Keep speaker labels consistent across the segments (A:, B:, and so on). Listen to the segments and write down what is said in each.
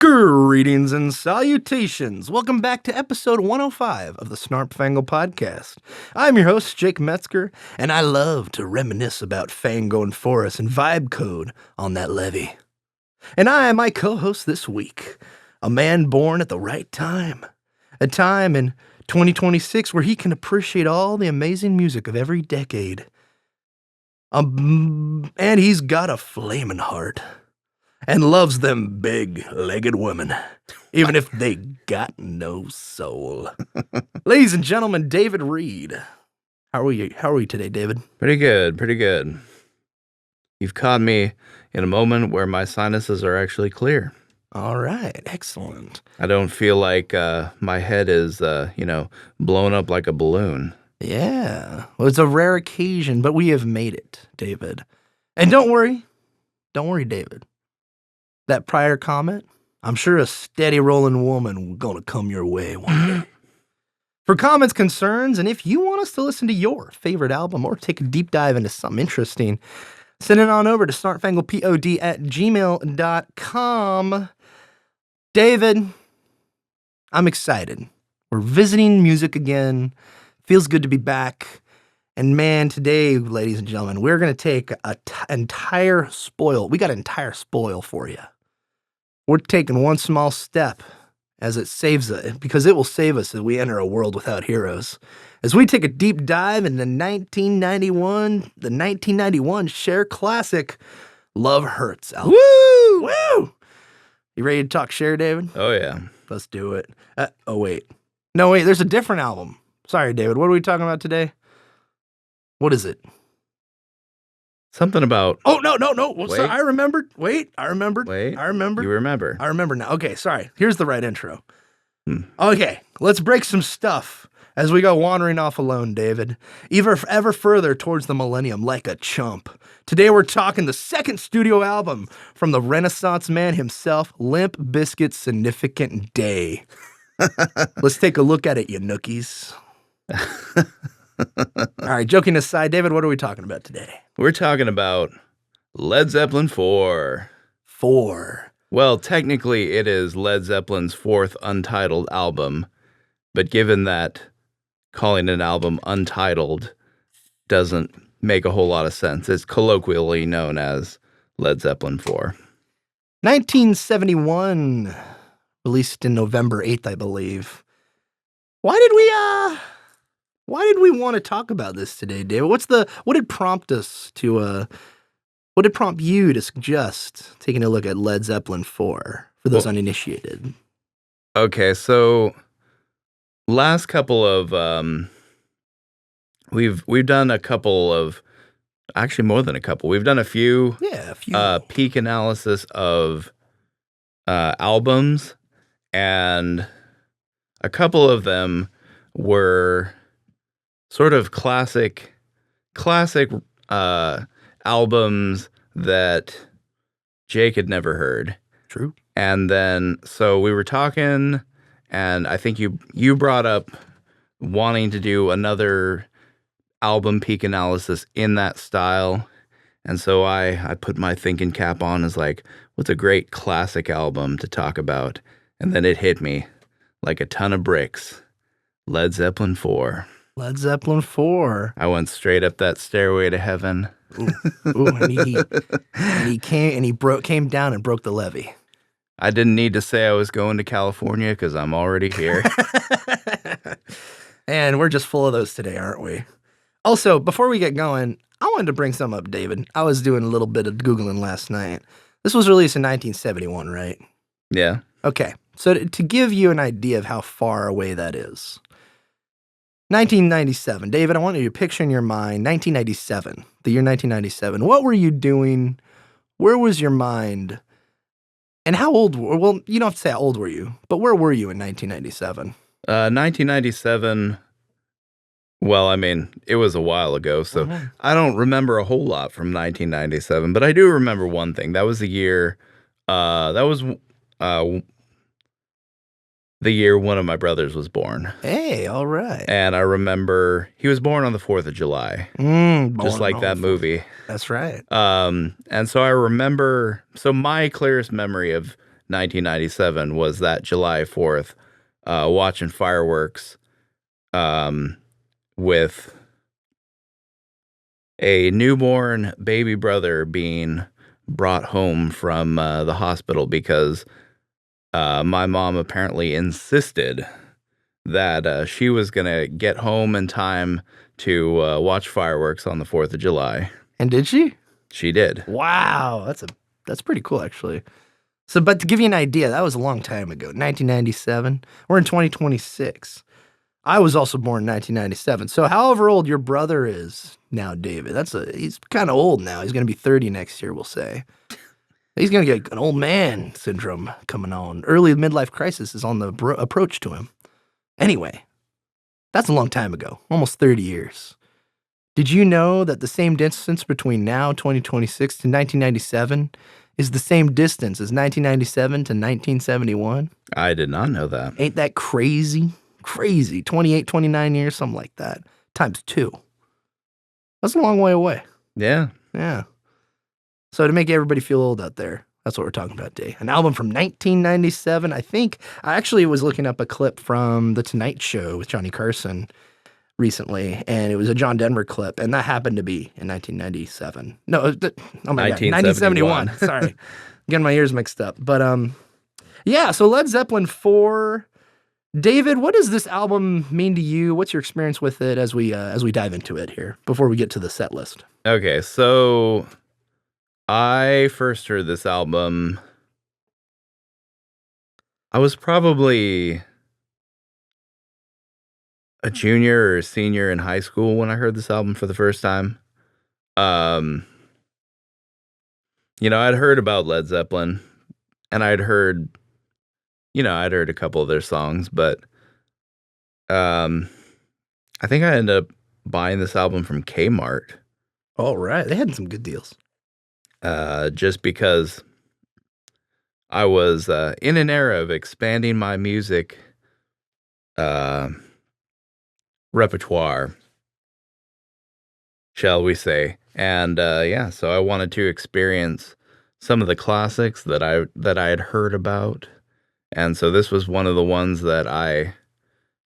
A: Greetings and salutations. Welcome back to episode 105 of the Snarp Fangle Podcast. I'm your host, Jake Metzger, and I love to reminisce about Fango and Forest and vibe code on that levee. And I am my co-host this week, a man born at the right time, a time in 2026 where he can appreciate all the amazing music of every decade. And he's got a flaming heart. And loves them big-legged women, even if they got no soul. Ladies and gentlemen, David Reed. How are you today, David?
B: Pretty good. You've caught me in a moment where my sinuses are actually clear.
A: All right, excellent.
B: I don't feel like my head is, blown up like a balloon.
A: Yeah, well, it's a rare occasion, but we have made it, David. And don't worry, David. That prior comment, I'm sure a steady rolling woman gonna come your way one day. For comments, concerns, and if you want us to listen to your favorite album or take a deep dive into something interesting, send it on over to snarpfanglepod@gmail.com. David, I'm excited. We're visiting music again. Feels good to be back. And man, today, ladies and gentlemen, we're going to take an entire spoil. We got an entire spoil for you. We're taking one small step as it saves it, because it will save us as we enter a world without heroes. As we take a deep dive into the 1991 Cher classic, Love Hurts album. Woo! You ready to talk Cher, David?
B: Oh, yeah.
A: Let's do it. Wait, there's a different album. Sorry, David. What are we talking about today? What is it?
B: Something about...
A: Oh, no. Sorry, I remembered. Wait, I remembered.
B: Wait.
A: I remember.
B: You remember.
A: I remember now. Okay, sorry. Here's the right intro. Okay, let's break some stuff as we go wandering off alone, David. Ever further towards the millennium like a chump. Today we're talking the second studio album from the Renaissance man himself, Limp Bizkit's Significant Day. Let's take a look at it, you nookies. All right, joking aside, David, what are we talking about today?
B: We're talking about Led Zeppelin IV. Well, technically it is Led Zeppelin's fourth untitled album, but given that calling an album untitled doesn't make a whole lot of sense, it's colloquially known as Led Zeppelin IV.
A: 1971, released in November 8th, I believe. Why did we want to talk about this today, David? What did prompt you to suggest taking a look at Led Zeppelin IV for those uninitiated?
B: Okay, so last couple of we've done a couple of, actually more than a couple. We've done a few peak analysis of albums, and a couple of them were sort of classic albums that Jake had never heard.
A: True.
B: And then, so we were talking, and I think you brought up wanting to do another album peak analysis in that style. And so I put my thinking cap on as like, what's a great classic album to talk about? And then it hit me like a ton of bricks. Led Zeppelin IV.
A: Led Zeppelin IV.
B: I went straight up that stairway to heaven.
A: And he came down and broke the levee.
B: I didn't need to say I was going to California because I'm already here.
A: And we're just full of those today, aren't we? Also, before we get going, I wanted to bring some up, David. I was doing a little bit of Googling last night. This was released in 1971, right?
B: Yeah.
A: Okay, so to give you an idea of how far away that is. 1997. David, I want you to picture in your mind 1997, the year 1997. What were you doing? Where was your mind? And how old? Well, you don't have to say how old were you, but where were you in 1997?
B: 1997, well, I mean, it was a while ago, so I don't remember a whole lot from 1997, but I do remember one thing. That was the year, the year one of my brothers was born.
A: Hey, all right.
B: And I remember he was born on the 4th of July, just like that movie.
A: That's right.
B: And so I remember, so my clearest memory of 1997 was that July 4th, watching fireworks with a newborn baby brother being brought home from the hospital because my mom apparently insisted that she was going to get home in time to watch fireworks on the 4th of July.
A: And did she?
B: She did.
A: Wow, that's pretty cool, actually. So, but to give you an idea, that was a long time ago, 1997. We're in 2026. I was also born in 1997. So, however old your brother is now, David, he's kind of old now. He's going to be 30 next year, we'll say. He's going to get an old man syndrome coming on. Early midlife crisis is on the approach to him. Anyway, that's a long time ago, almost 30 years. Did you know that the same distance between now, 2026, to 1997 is the same distance as 1997 to 1971?
B: I did not know that.
A: Ain't that crazy? Crazy. 28, 29 years, something like that. Times 2. That's a long way away.
B: Yeah.
A: Yeah. So to make everybody feel old out there, that's what we're talking about today. An album from 1997. I actually was looking up a clip from The Tonight Show with Johnny Carson recently, and it was a John Denver clip, and that happened to be in 1997. No, oh my God, 1971. Sorry, getting my ears mixed up. But yeah. So Led Zeppelin IV. David, what does this album mean to you? What's your experience with it as we dive into it here before we get to the set list?
B: Okay, so I first heard this album. I was probably a junior or a senior in high school when I heard this album for the first time. I'd heard about Led Zeppelin, and I'd heard a couple of their songs, but I think I ended up buying this album from Kmart.
A: All right, they had some good deals.
B: Just because I was in an era of expanding my music repertoire, shall we say. And so I wanted to experience some of the classics that I had heard about. And so this was one of the ones that I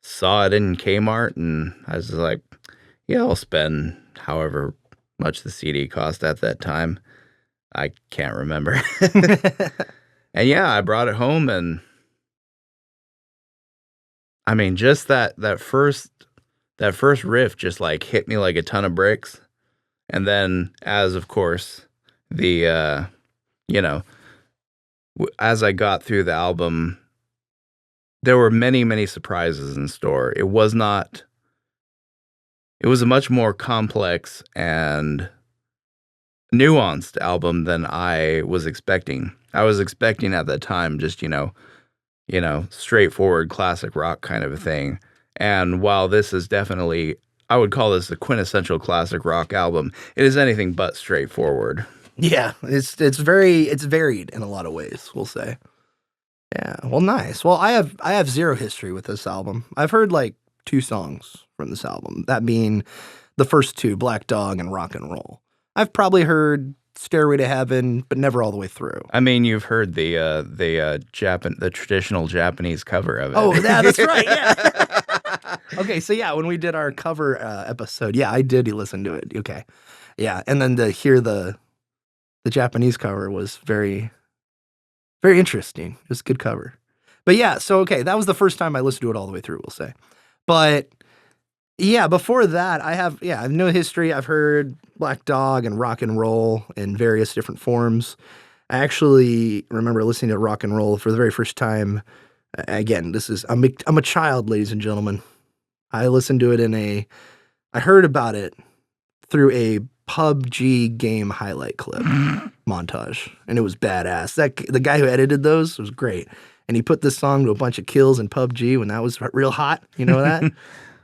B: saw it in Kmart, and I was like, yeah, I'll spend however much the CD cost at that time. I can't remember. And yeah, I brought it home, and I mean, just that first riff just like hit me like a ton of bricks. And then as of course the as I got through the album, there were many, many surprises in store. It was a much more complex and nuanced album than I was expecting. I was expecting at that time just, straightforward classic rock kind of a thing. And while this is definitely, I would call this a quintessential classic rock album, it is anything but straightforward.
A: Yeah, it's varied in a lot of ways, we'll say. Yeah, well, nice. Well, I have zero history with this album. I've heard like 2 songs from this album, that being the first 2, Black Dog and Rock and Roll. I've probably heard Stairway to Heaven, but never all the way through.
B: I mean, you've heard the traditional Japanese cover of it.
A: Oh, yeah, that's right. Yeah. Okay, so yeah, when we did our cover episode, yeah, I did listen to it. Okay, yeah, and then to hear the Japanese cover was very, very interesting. It was a good cover. But yeah, so okay, that was the first time I listened to it all the way through, we'll say. But yeah, before that, I have no history. I've heard Black Dog and Rock and Roll in various different forms. I actually remember listening to Rock and Roll for the very first time. Again, I'm a child, ladies and gentlemen. I listened to it I heard about it through a PUBG game highlight clip montage, and it was badass. The guy who edited those was great, and he put this song to a bunch of kills in PUBG when that was real hot. You know that?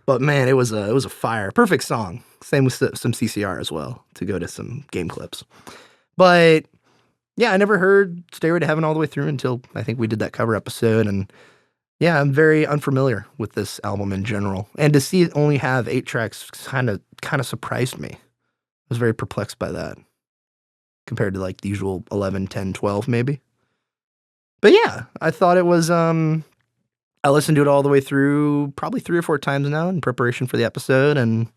A: But man, it was a fire. Perfect song. Same with some CCR as well to go to some game clips. But yeah, I never heard Stairway to Heaven all the way through until I think we did that cover episode. And yeah, I'm very unfamiliar with this album in general. And to see it only have 8 tracks kind of surprised me. I was very perplexed by that compared to like the usual 11, 10, 12 maybe. But yeah, I thought it was. I listened to it all the way through, probably 3 or 4 times now in preparation for the episode, and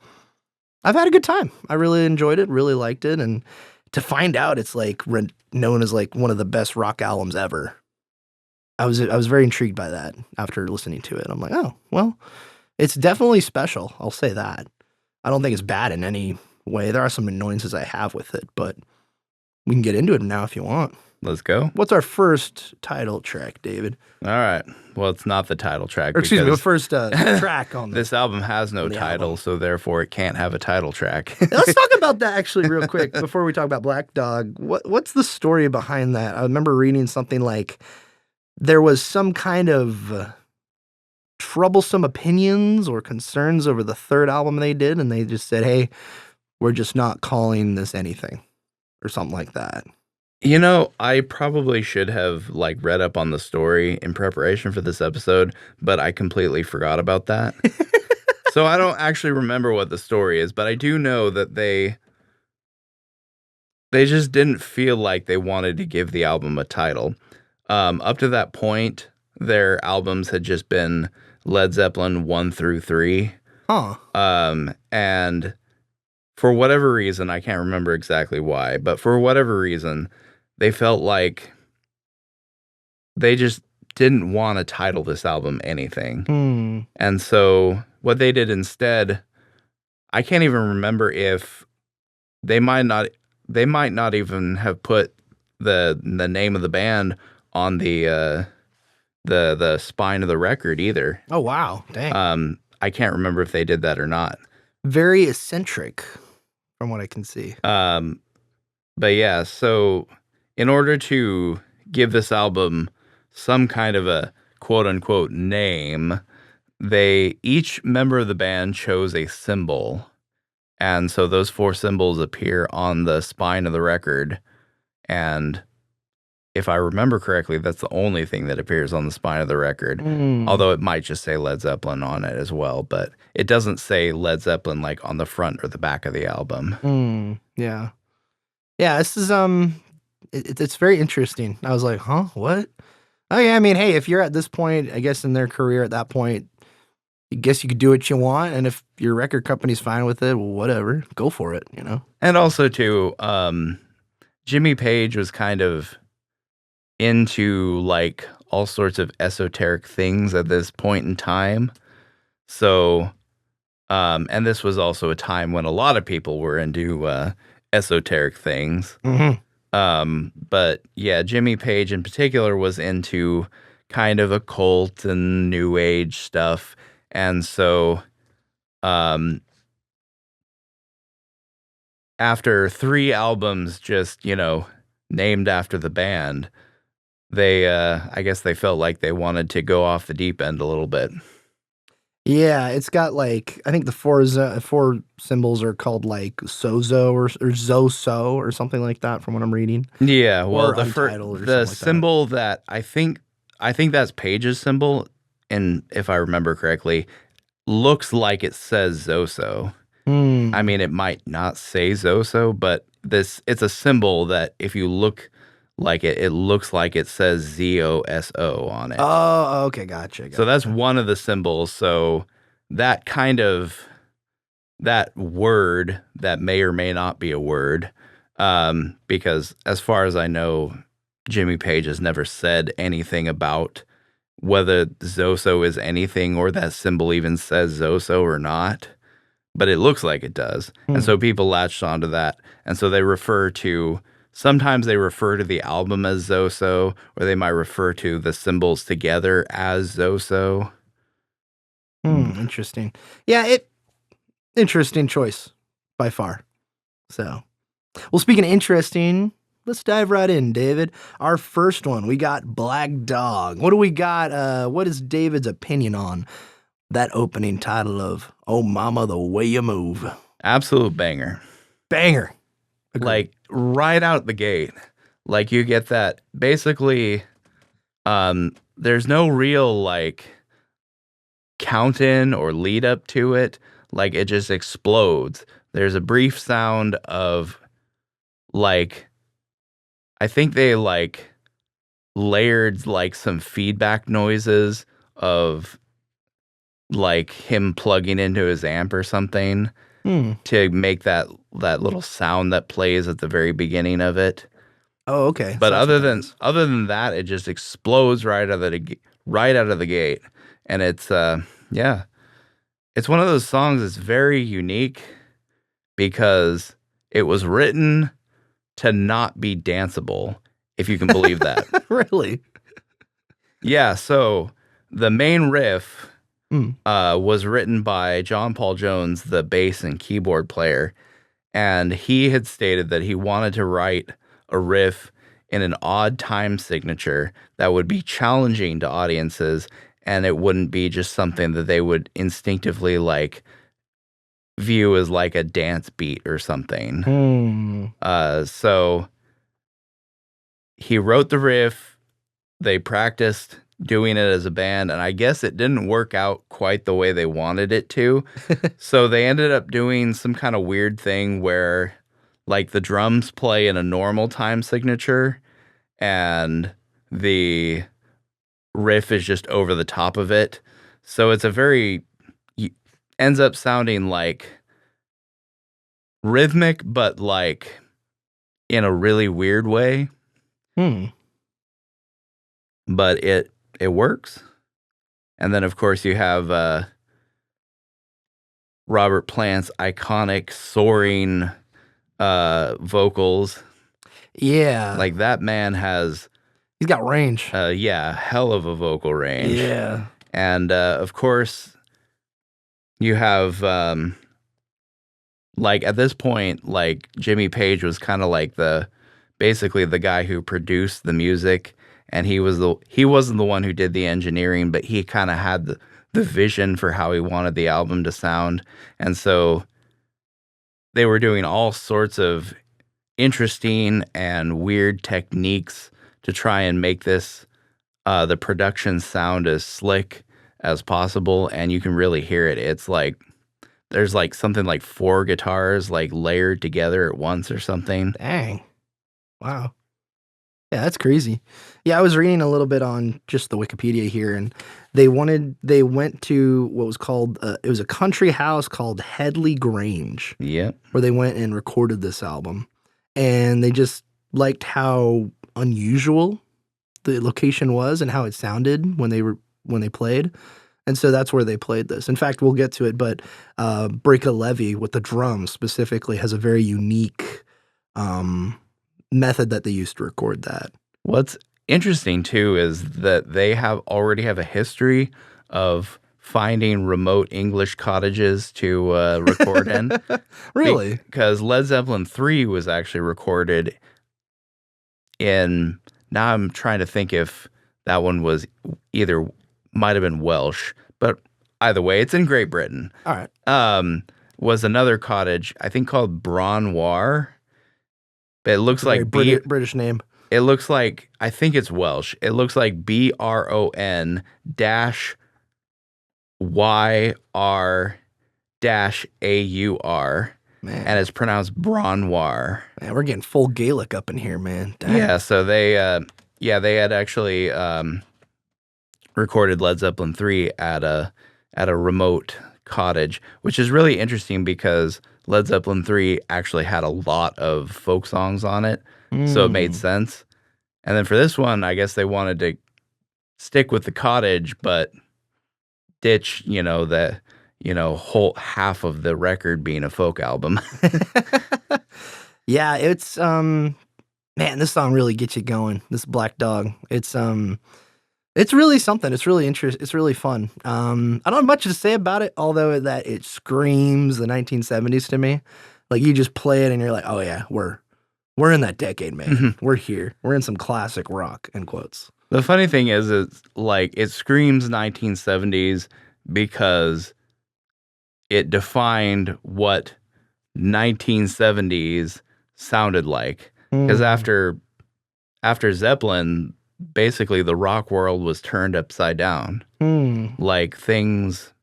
A: I've had a good time. I really enjoyed it, really liked it, and to find out it's like known as like one of the best rock albums ever. I was very intrigued by that after listening to it. I'm like, oh well, it's definitely special. I'll say that. I don't think it's bad in any way. There are some annoyances I have with it, but we can get into it now if you want.
B: Let's go.
A: What's our first title track, David?
B: All right. Well, it's not the title track.
A: Or excuse me, the first track on
B: this album has no title,
A: album.
B: so therefore it can't have a title track.
A: Let's talk about that actually real quick before we talk about Black Dog. What's the story behind that? I remember reading something like there was some kind of troublesome opinions or concerns over the third album they did, and they just said, hey, we're just not calling this anything or something like that.
B: You know, I probably should have read up on the story in preparation for this episode, but I completely forgot about that. So I don't actually remember what the story is, but I do know that they just didn't feel like they wanted to give the album a title. Up to that point, their albums had just been Led Zeppelin 1 through 3.
A: Huh.
B: And for whatever reason, I can't remember exactly why, but for whatever reason, they felt like they just didn't want to title this album anything. And so what they did instead, I can't even remember if they might not even have put the name of the band on the spine of the record either.
A: Oh wow, dang.
B: I can't remember if they did that or not.
A: Very eccentric from what I can see.
B: But yeah, so in order to give this album some kind of a quote-unquote name, each member of the band chose a symbol. And so those 4 symbols appear on the spine of the record. And if I remember correctly, that's the only thing that appears on the spine of the record. Although it might just say Led Zeppelin on it as well. But it doesn't say Led Zeppelin on the front or the back of the album.
A: Yeah. Yeah, this is it's very interesting. I was like, huh? What? Oh yeah, I mean, hey, if you're at this point, I guess in their career at that point, I guess you could do what you want, and if your record company's fine with it, well, whatever, go for it, you know?
B: And also too, Jimmy Page was kind of into all sorts of esoteric things at this point in time. So, and this was also a time when a lot of people were into esoteric things. But yeah, Jimmy Page in particular was into kind of occult and new age stuff. And so, after 3 albums just, named after the band, they, I guess they felt like they wanted to go off the deep end a little bit.
A: Yeah, it's got I think the 4 symbols are called Sozo or Zoso or something like that from what I'm reading.
B: Yeah, well,
A: the
B: symbol that I think that's Page's symbol, and if I remember correctly, looks like it says Zoso. I mean, it might not say Zoso, but it's a symbol that if you look like it looks like it says ZOSO on it.
A: Oh, okay, gotcha.
B: So that's one of the symbols. So that that word that may or may not be a word, because as far as I know, Jimmy Page has never said anything about whether Zoso is anything or that symbol even says Zoso or not, but it looks like it does. And so people latched onto that. And so sometimes they refer to the album as Zoso, or they might refer to the symbols together as Zoso.
A: Interesting. Yeah, interesting choice by far. So, well, speaking of interesting, let's dive right in, David. Our first one, we got Black Dog. What do we got? What is David's opinion on that opening title of Oh Mama, the Way You Move?
B: Absolute banger.
A: Banger. Agreed.
B: Right out the gate. You get that. Basically, there's no real count in or lead up to it. It just explodes. There's a brief sound of I think they layered like some feedback noises of like him plugging into his amp or something to make that little sound that plays at the very beginning of it.
A: Oh, okay.
B: But
A: So that's what that is.
B: other than that, it just explodes right out of the gate, and it's yeah, it's one of those songs that's very unique because it was written to not be danceable, if you can believe that.
A: Really?
B: Yeah, so the main riff
A: Mm.
B: was written by John Paul Jones, the bass and keyboard player, and he had stated that he wanted to write a riff in an odd time signature that would be challenging to audiences, and it wouldn't be just something that they would instinctively like view as like a dance beat or something. So he wrote the riff, they practiced doing it as a band, and I guess it didn't work out quite the way they wanted it to. So they ended up doing some kind of weird thing where like the drums play in a normal time signature and the riff is just over the top of it. So it's ends up sounding like rhythmic, but like in a really weird way. But it works. And then of course you have Robert Plant's iconic soaring vocals.
A: Yeah.
B: Like that man has
A: he's got range.
B: Hell of a vocal range.
A: Yeah.
B: And of course you have like at this point, like Jimmy Page was kind of like basically the guy who produced the music, and he wasn't the one who did the engineering, but he kind of had the vision for how he wanted the album to sound. And so they were doing all sorts of interesting and weird techniques to try and make this the production sound as slick as possible, and you can really hear it. It's like there's like something like 4 guitars like layered together at once or something.
A: Dang. Wow. Yeah, that's crazy. Yeah, I was reading a little bit on just the Wikipedia here, and they went to what was called, it was a country house called Headley Grange.
B: Yeah.
A: Where they went and recorded this album. And they just liked how unusual the location was and how it sounded when they played. And so that's where they played this. In fact, we'll get to it, but Break a Levee with the drums specifically has a very unique method that they used to record that.
B: What's interesting too is that they already have a history of finding remote English cottages to record in.
A: Really?
B: Because Led Zeppelin III was actually recorded in, now I'm trying to think if that one was might have been Welsh, but either way, it's in Great Britain.
A: All right.
B: Was another cottage, I think called Bronwar. But it looks like
A: British name.
B: It looks like, I think it's Welsh. It looks like BRON-YR-AUR.
A: Man.
B: And it's pronounced Bronwar.
A: Man, we're getting full Gaelic up in here, man. Dang.
B: Yeah, so they had actually recorded Led Zeppelin III at a remote cottage, which is really interesting because Led Zeppelin III actually had a lot of folk songs on it, so it made sense. And then for this one, I guess they wanted to stick with the cottage, but ditch, whole half of the record being a folk album.
A: Yeah, it's man, this song really gets you going. This Black Dog. It's really something. It's really interesting. It's really fun. I don't have much to say about it, although that it screams the 1970s to me. Like you just play it and you're like, oh yeah, we're in that decade, man.
B: Mm-hmm.
A: We're here. We're in some classic rock, end quotes.
B: The funny thing is, it's like it screams 1970s because it defined what 1970s sounded like. Because after Zeppelin, basically the rock world was turned upside down. Like things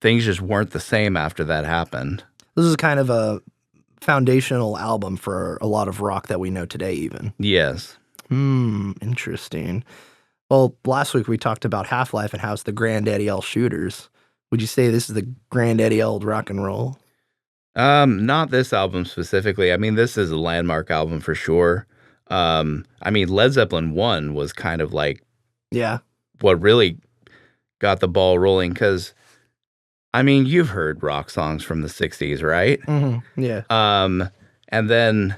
B: just weren't the same after that happened.
A: This is kind of a foundational album for a lot of rock that we know today, even.
B: Yes.
A: Interesting. Well, last week we talked about Half-Life and how it's the granddaddy all shooters. Would you say this is the granddaddy all rock and roll?
B: Not this album specifically. I mean, this is a landmark album for sure. I mean, Led Zeppelin 1 was kind of like
A: Yeah.
B: what really got the ball rolling because, I mean, you've heard rock songs from the 60s, right?
A: Yeah.
B: And then,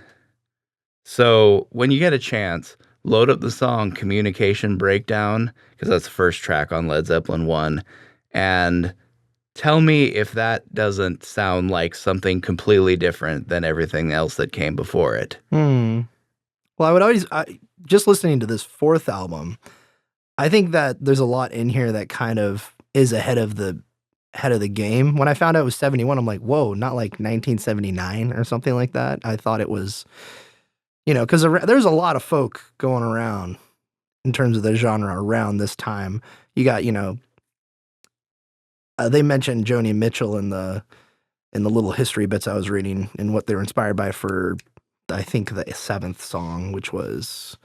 B: so when you get a chance, load up the song Communication Breakdown, because that's the first track on Led Zeppelin 1, and tell me if that doesn't sound like something completely different than everything else that came before it.
A: Well, just listening to this fourth album, I think that there's a lot in here that kind of is ahead of the game. When I found out it was 71, I'm like, whoa, not like 1979 or something like that. I thought it was, because there's a lot of folk going around in terms of the genre around this time. You got, they mentioned Joni Mitchell in the little history bits I was reading and what they were inspired by for, I think, the seventh song, which was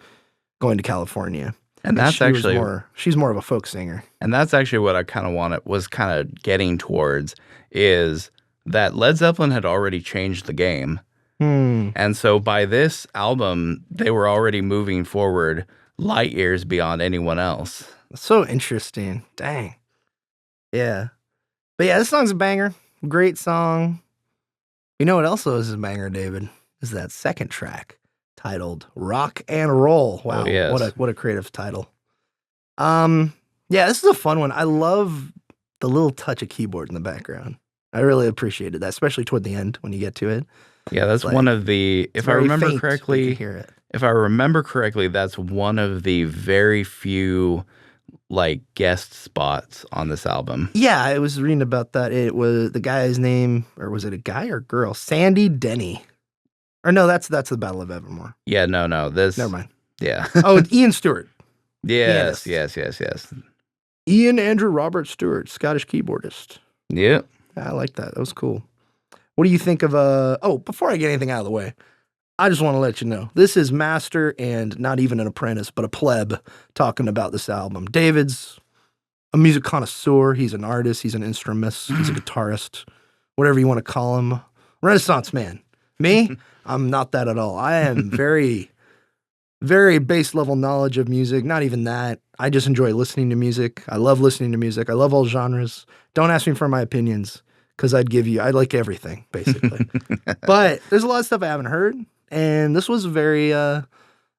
A: Going to California.
B: And that's actually
A: she's more of a folk singer.
B: And that's actually what I kind of was kind of getting towards, is that Led Zeppelin had already changed the game. And so by this album, they were already moving forward light years beyond anyone else.
A: So interesting. Dang. Yeah. But yeah, this song's a banger. Great song. You know what else is a banger, David? Is that second track titled Rock and Roll. Wow.
B: Oh, yes.
A: What a creative title. Yeah, this is a fun one. I love the little touch of keyboard in the background. I really appreciated that, especially toward the end when you get to it.
B: Yeah, that's one of the, if I remember correctly,
A: hear it.
B: That's one of the very few guest spots on this album.
A: Yeah, I was reading about that. It was the guy's name, or was it a guy or girl? Sandy Denny. Or no, that's the Battle of Evermore.
B: Yeah, no. Never
A: mind.
B: Yeah.
A: Oh, it's Ian Stewart.
B: Yes.
A: Ian Andrew Robert Stewart, Scottish keyboardist.
B: Yeah.
A: I like that. That was cool. What do you think of before I get anything out of the way, I just want to let you know, this is master and not even an apprentice, but a pleb talking about this album. David's a music connoisseur. He's an artist. He's an instrumentalist. He's a guitarist, whatever you want to call him. Renaissance man. Me, I'm not that at all. I am very, very base level knowledge of music. Not even that. I just enjoy listening to music. I love listening to music. I love all genres. Don't ask me for my opinions because I like everything, basically. But there's a lot of stuff I haven't heard. And this was a very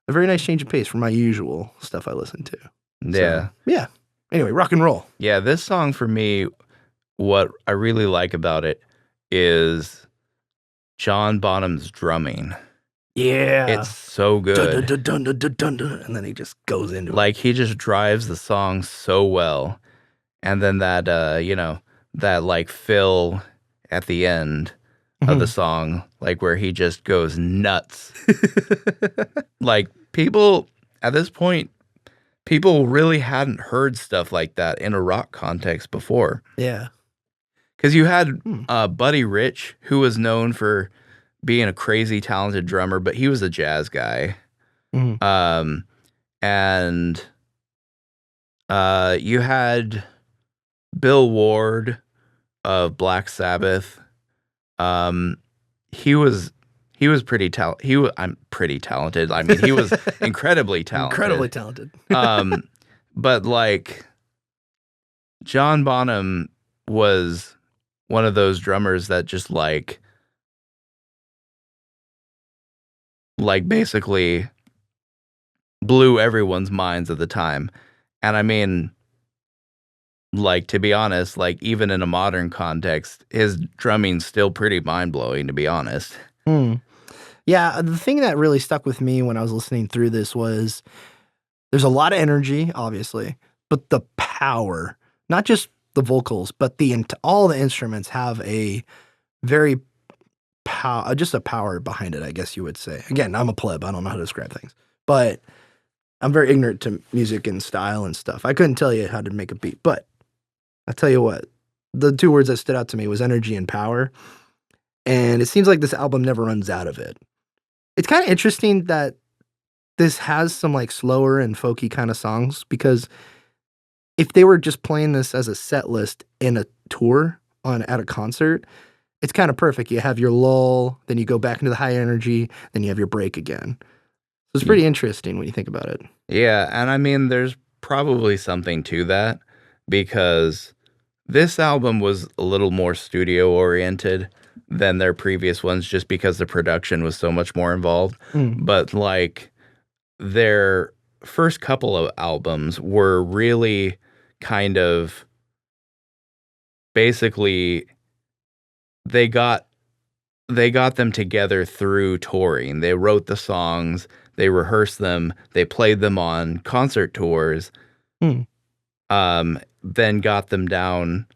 A: nice change of pace from my usual stuff I listen to.
B: Yeah.
A: So, yeah. Anyway, rock and roll.
B: Yeah, this song for me, what I really like about it is John Bonham's drumming.
A: Yeah.
B: It's so good.
A: Dun, dun, dun, dun, dun, and then he just goes into it.
B: He just drives the song so well. And then that, that fill at the end of the song, where he just goes nuts. People, at this point, people really hadn't heard stuff like that in a rock context before.
A: Yeah.
B: Because you had Buddy Rich, who was known for being a crazy talented drummer, but he was a jazz guy. And you had Bill Ward of Black Sabbath. He was pretty talented. I'm pretty talented. I mean, he was incredibly talented.
A: Incredibly talented.
B: But John Bonham was one of those drummers that just basically blew everyone's minds at the time. And I mean, to be honest, even in a modern context, his drumming's still pretty mind-blowing, to be honest.
A: Yeah, the thing that really stuck with me when I was listening through this was there's a lot of energy, obviously, but the power, not just the vocals, but all the instruments have a very just a power behind it, I guess you would say. Again, I'm a pleb. I don't know how to describe things, but I'm very ignorant to music and style and stuff. I couldn't tell you how to make a beat, but I'll tell you what, the two words that stood out to me was energy and power. And it seems like this album never runs out of it. It's kind of interesting that this has some like slower and folky kind of songs, because if they were just playing this as a set list in a tour at a concert, it's kind of perfect. You have your lull, then you go back into the high energy, then you have your break again. So it's pretty interesting when you think about it.
B: Yeah, and I mean, there's probably something to that, because this album was a little more studio oriented than their previous ones, just because the production was so much more involved. But like their first couple of albums were really kind of basically they got them together through touring. They wrote the songs, they rehearsed them, they played them on concert tours, then got them down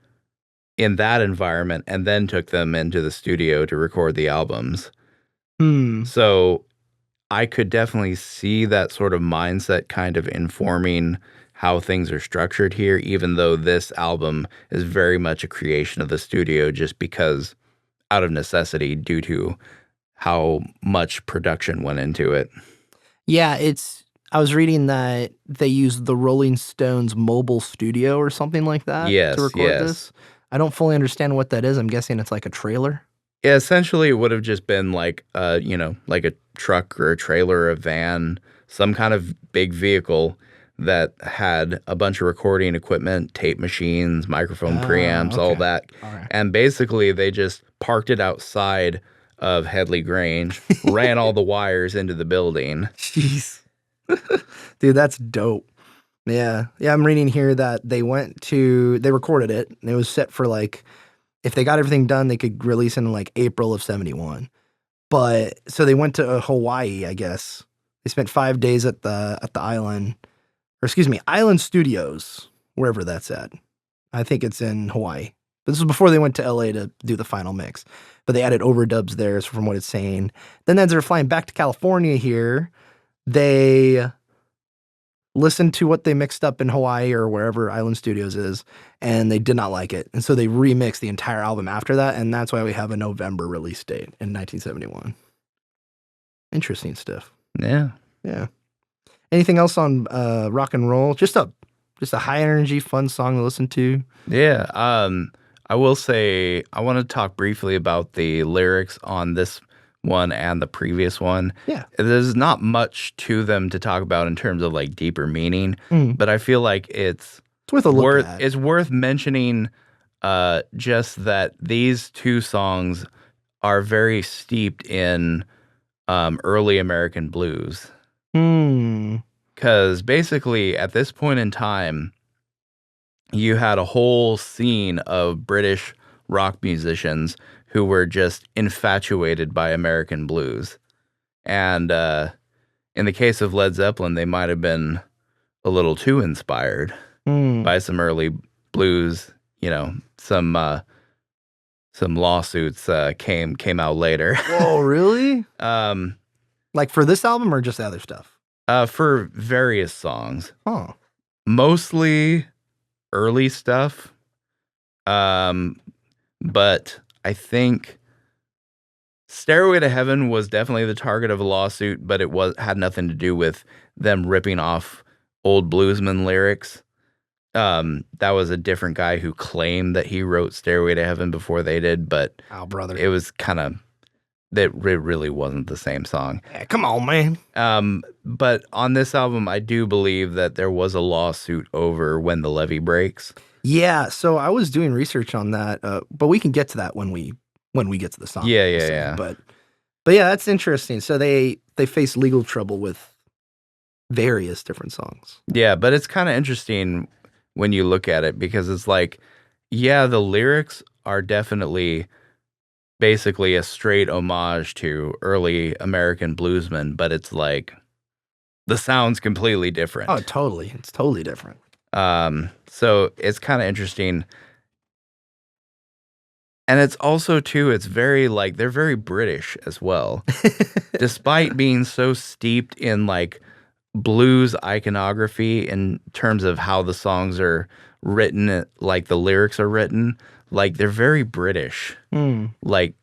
B: in that environment, and then took them into the studio to record the albums. So I could definitely see that sort of mindset kind of informing how things are structured here, even though this album is very much a creation of the studio, just because out of necessity due to how much production went into it.
A: Yeah, I was reading that they used the Rolling Stones mobile studio or something like that to record this. I don't fully understand what that is. I'm guessing it's like a trailer.
B: Yeah, essentially it would have just been like like a truck or a trailer or a van, some kind of big vehicle that had a bunch of recording equipment, tape machines, microphone preamps, all that. And basically they just parked it outside of Headley Grange, ran all the wires into the building.
A: Jeez. Dude, that's dope. Yeah. Yeah, I'm reading here that they recorded it, and it was set for like, if they got everything done, they could release in like April of 71. But so they went to Hawaii, I guess. They spent 5 days at the island, or excuse me, Island Studios, wherever that's at. I think it's in Hawaii. But this was before they went to LA to do the final mix. But they added overdubs there, so from what it's saying. Then as they're flying back to California here, they listened to what they mixed up in Hawaii or wherever Island Studios is, and they did not like it. And so they remixed the entire album after that, and that's why we have a November release date in 1971. Interesting stuff.
B: Yeah.
A: Yeah. Anything else on rock and roll? Just a high energy, fun song to listen to.
B: Yeah. I will say I want to talk briefly about the lyrics on this one and the previous one.
A: Yeah.
B: There's not much to them to talk about in terms of like deeper meaning, but I feel like it's
A: worth a look at.
B: It's worth mentioning just that these two songs are very steeped in early American blues. Because basically at this point in time, you had a whole scene of British rock musicians who were just infatuated by American blues. And in the case of Led Zeppelin, they might have been a little too inspired by some early blues. You know, some lawsuits came out later.
A: Whoa, really? Like for this album or just the other stuff?
B: For various songs.
A: Huh.
B: Mostly early stuff. But I think Stairway to Heaven was definitely the target of a lawsuit, but it had nothing to do with them ripping off old bluesman lyrics. That was a different guy who claimed that he wrote Stairway to Heaven before they did, but it was kind of, it really wasn't the same song.
A: Yeah, come on, man.
B: But on this album, I do believe that there was a lawsuit over When the Levee Breaks.
A: Yeah, so I was doing research on that, but we can get to that when we get to the song.
B: Yeah.
A: But yeah, that's interesting. So they face legal trouble with various different songs.
B: Yeah, but it's kind of interesting when you look at it, because it's like, yeah, the lyrics are definitely basically a straight homage to early American bluesmen, but it's like the sound's completely different.
A: Oh, totally. It's totally different.
B: So it's kind of interesting. And it's also too, it's very like, they're very British as well. Despite being so steeped in like blues iconography in terms of how the songs are written, like the lyrics are written, like they're very British. Like,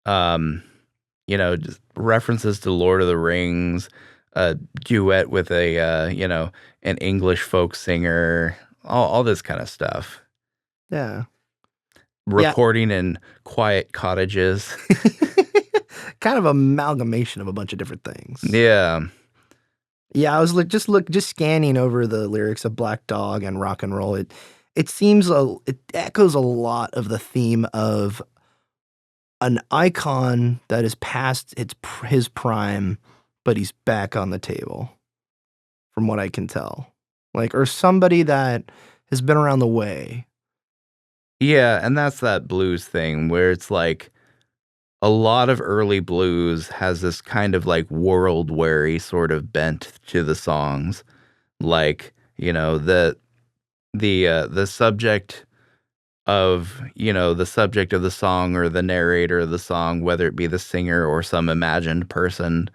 B: you know, just references to Lord of the Rings, a duet with an English folk singer, all this kind of stuff.
A: Yeah.
B: Recording in quiet cottages.
A: Kind of amalgamation of a bunch of different things.
B: Yeah.
A: Yeah, I was just scanning over the lyrics of Black Dog and Rock and Roll. It seems it echoes a lot of the theme of an icon that is past his prime, but he's back on the table, from what I can tell. Or somebody that has been around the way.
B: Yeah, and that's that blues thing where it's like a lot of early blues has this kind of like world-weary sort of bent to the songs. The subject of the song or the narrator of the song, whether it be the singer or some imagined person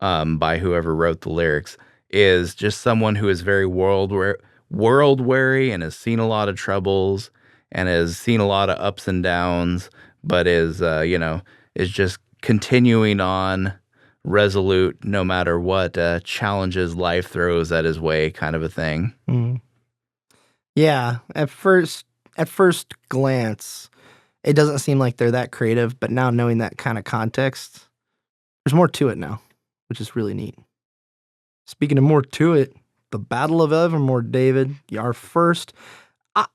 B: by whoever wrote the lyrics, is just someone who is very world-weary and has seen a lot of troubles and has seen a lot of ups and downs, but is just continuing on resolute no matter what challenges life throws at his way, kind of a thing.
A: Mm. Yeah, at first glance, it doesn't seem like they're that creative, but now knowing that kind of context, there's more to it now, which is really neat. Speaking of more to it, the Battle of Evermore, David, our first,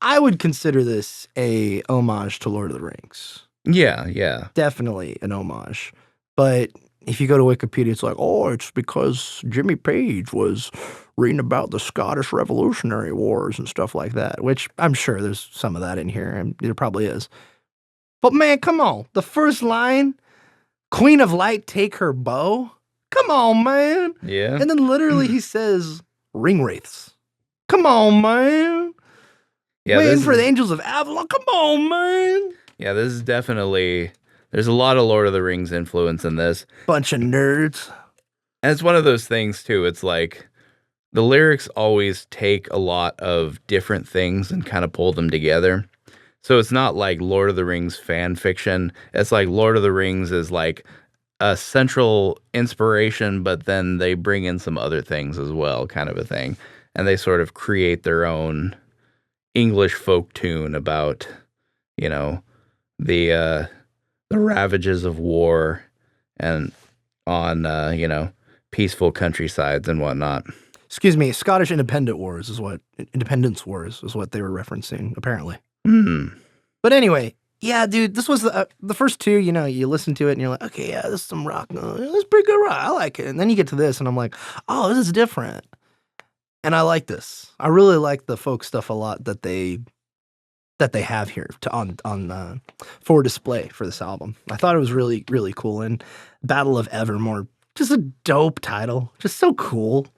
A: I would consider this a homage to Lord of the Rings.
B: Yeah.
A: Definitely an homage. But if you go to Wikipedia, it's like, oh, it's because Jimmy Page was reading about the Scottish Revolutionary Wars and stuff like that, which I'm sure there's some of that in here, and there probably is. But man, come on. The first line, Queen of Light, take her bow. Come on, man.
B: Yeah.
A: And then literally he says, ring wraiths. Come on, man.
B: Yeah,
A: waiting for the Angels of Avalon. Come on, man.
B: Yeah, this is definitely, there's a lot of Lord of the Rings influence in this.
A: Bunch of nerds.
B: And it's one of those things, too. It's like the lyrics always take a lot of different things and kind of pull them together. So it's not like Lord of the Rings fan fiction. It's like Lord of the Rings is like a central inspiration, but then they bring in some other things as well, kind of a thing. And they sort of create their own English folk tune about, the ravages of war and on, peaceful countrysides and whatnot.
A: Excuse me, Scottish Independence Wars is what they were referencing, apparently. But anyway, yeah, dude, this was the first two, you listen to it and you're like, okay, yeah, this is some rock. This is pretty good rock. I like it. And then you get to this and I'm like, oh, this is different. And I like this. I really like the folk stuff a lot that they have here for display for this album. I thought it was really, really cool. And Battle of Evermore, just a dope title, just so cool.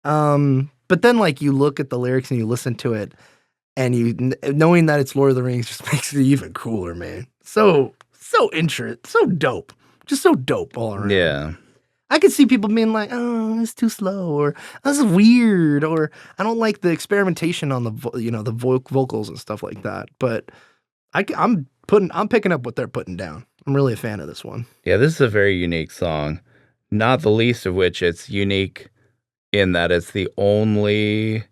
A: But then you look at the lyrics and you listen to it, and knowing that it's Lord of the Rings just makes it even cooler, man. So interesting, so dope, just so dope all around.
B: Yeah.
A: I could see people being like, "Oh, it's too slow," or "This is weird," or "I don't like the experimentation on the vocals and stuff like that." But I'm picking up what they're putting down. I'm really a fan of this one.
B: Yeah, this is a very unique song, not the least of which it's unique in that it's the only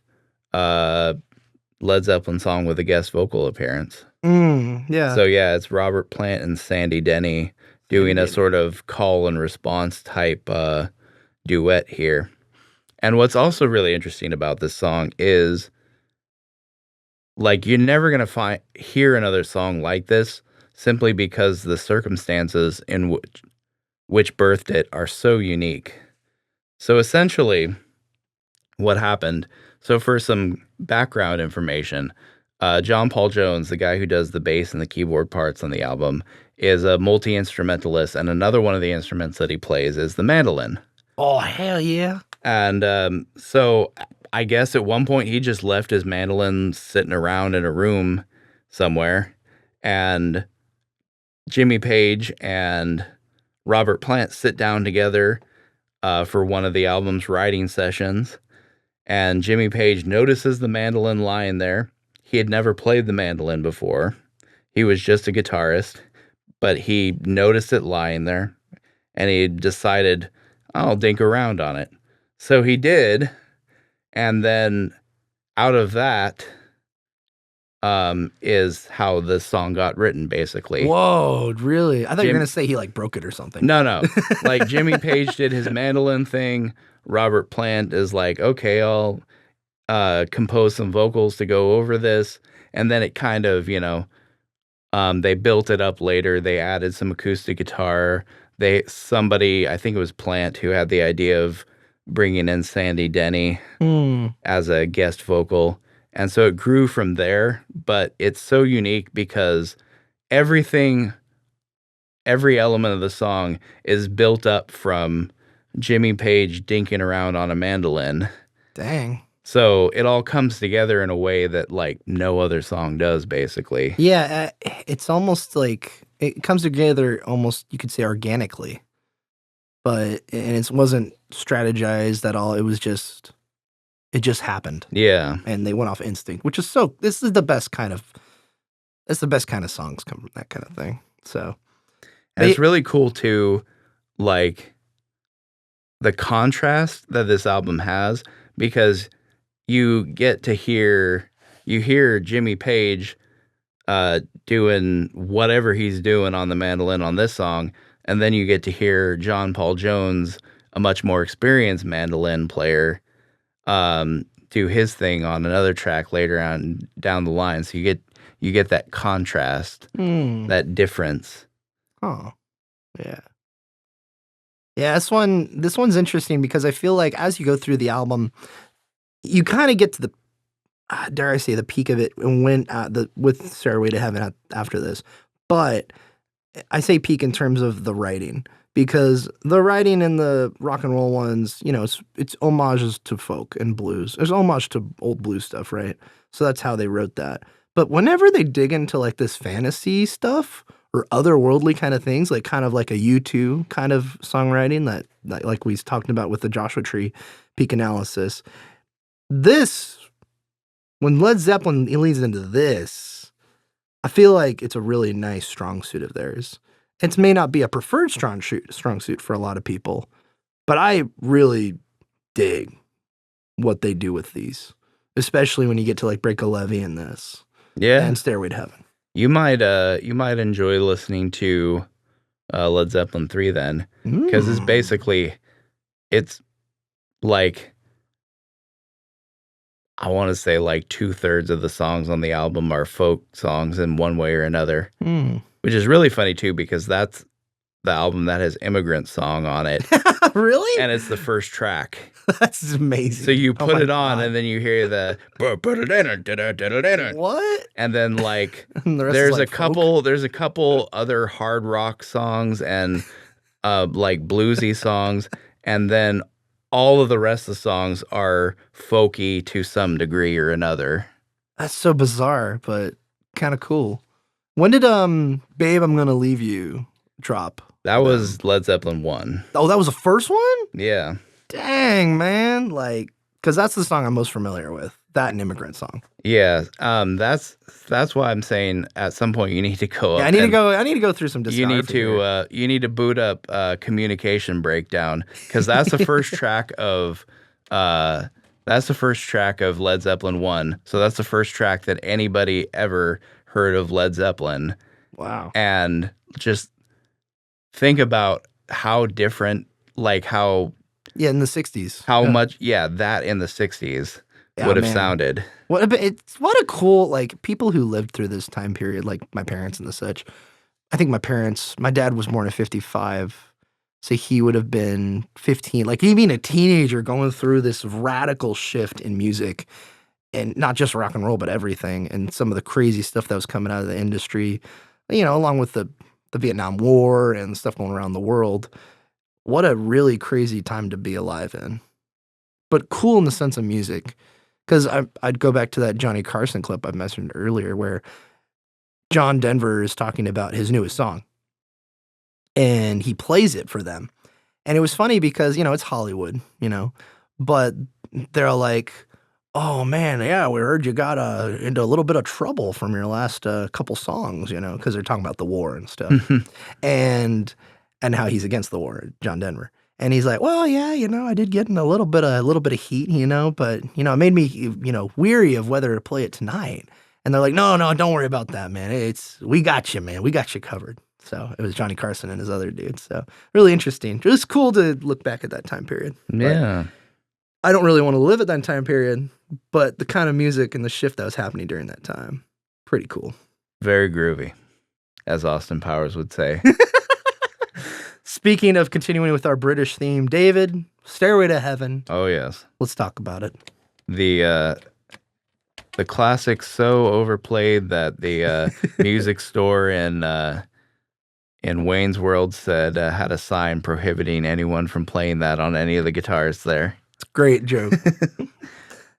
B: Led Zeppelin song with a guest vocal appearance.
A: Yeah.
B: So yeah, it's Robert Plant and Sandy Denny doing a sort of call and response type duet here. And what's also really interesting about this song is you're never going to hear another song like this simply because the circumstances in which birthed it are so unique. So essentially what happened, so for some background information, John Paul Jones, the guy who does the bass and the keyboard parts on the album, is a multi-instrumentalist, and another one of the instruments that he plays is the mandolin.
A: Oh, hell yeah.
B: And so I guess at one point he just left his mandolin sitting around in a room somewhere, and Jimmy Page and Robert Plant sit down together for one of the album's writing sessions, and Jimmy Page notices the mandolin lying there. He had never played the mandolin before. He was just a guitarist, but he noticed it lying there, and he decided, I'll dink around on it. So he did, and then out of that is how this song got written, basically.
A: Whoa, really? I thought you were going to say he like broke it or something.
B: No. Like Jimmy Page did his mandolin thing. Robert Plant is like, okay, I'll compose some vocals to go over this. And then it kind of, they built it up later. They added some acoustic guitar. Somebody, I think it was Plant, who had the idea of bringing in Sandy Denny as a guest vocal. And so it grew from there, but it's so unique because every element of the song is built up from Jimmy Page dinking around on a mandolin.
A: Dang.
B: So it all comes together in a way that like no other song does, basically.
A: Yeah, it's almost like it comes together almost, you could say, organically. And it wasn't strategized at all. It just happened.
B: Yeah.
A: And they went off instinct, which is this is the best kind of songs come from that kind of thing. So
B: and it's really cool too, like the contrast that this album has, because you get to hear Jimmy Page doing whatever he's doing on the mandolin on this song, and then you get to hear John Paul Jones, a much more experienced mandolin player, do his thing on another track later on down the line. So you get that contrast, that difference.
A: Oh, yeah. Yeah, this one's interesting because I feel like as you go through the album, you kind of get to the, dare I say, the peak of it and with Stairway to Heaven after this. But I say peak in terms of the writing, because the writing in the rock and roll ones, it's homages to folk and blues. There's homage to old blues stuff, right? So that's how they wrote that. But whenever they dig into like this fantasy stuff or otherworldly kind of things, like kind of like a U2 kind of songwriting that like we talked about with the Joshua Tree peak analysis, when Led Zeppelin leads into this, I feel like it's a really nice strong suit of theirs. It may not be a preferred strong suit for a lot of people, but I really dig what they do with these, especially when you get to like Break a Levee in this, and Stairway to Heaven.
B: You might enjoy listening to Led Zeppelin III then, because it's like, I want to say like 2/3 of the songs on the album are folk songs in one way or another, which is really funny too, because that's the album that has Immigrant Song on it.
A: Really?
B: And it's the first track.
A: That's amazing.
B: So you put it on and then you hear the
A: what?
B: And then like
A: there's
B: a couple other hard rock songs and like bluesy songs, and then all of the rest of the songs are folky to some degree or another.
A: That's so bizarre, but kind of cool. When did Babe, I'm Gonna Leave You drop?
B: That was Led Zeppelin I.
A: Oh, that was the first one?
B: Yeah.
A: Dang, man. Like, because that's the song I'm most familiar with. That and Immigrant Song.
B: Yeah. That's why I'm saying at some point you need to go up.
A: Yeah, I need to go through some discography.
B: You need to boot up Communication Breakdown, because that's the first track of Led Zeppelin I. So that's the first track that anybody ever heard of Led Zeppelin.
A: Wow.
B: And just think about how different, like how...
A: Yeah, in the 60s.
B: How much, that in the 60s would have sounded.
A: What a cool, like, people who lived through this time period, like my parents and the such. I think my dad was born in 55, so he would have been 15. Like, even a teenager going through this radical shift in music, and not just rock and roll, but everything, and some of the crazy stuff that was coming out of the industry, along with the Vietnam War and stuff going around the world. What a really crazy time to be alive in. But cool in the sense of music. Because I'd go back to that Johnny Carson clip I mentioned earlier, where John Denver is talking about his newest song. And he plays it for them. And it was funny because, it's Hollywood, but they're like, oh man, yeah, we heard you got into a little bit of trouble from your last couple songs, because they're talking about the war and stuff. And and how he's against the war, John Denver. And he's like, well, yeah, I did get in a little bit of heat, but it made me, weary of whether to play it tonight. And they're like, no, don't worry about that, man. We got you, man. We got you covered. So it was Johnny Carson and his other dudes. So really interesting. Just cool to look back at that time period.
B: Yeah.
A: But I don't really want to live at that time period, but the kind of music and the shift that was happening during that time, pretty cool.
B: Very groovy, as Austin Powers would say.
A: Speaking of continuing with our British theme, David, Stairway to Heaven.
B: Oh, yes.
A: Let's talk about it.
B: The classic so overplayed that the music store in Wayne's World said had a sign prohibiting anyone from playing that on any of the guitars there.
A: It's a great joke.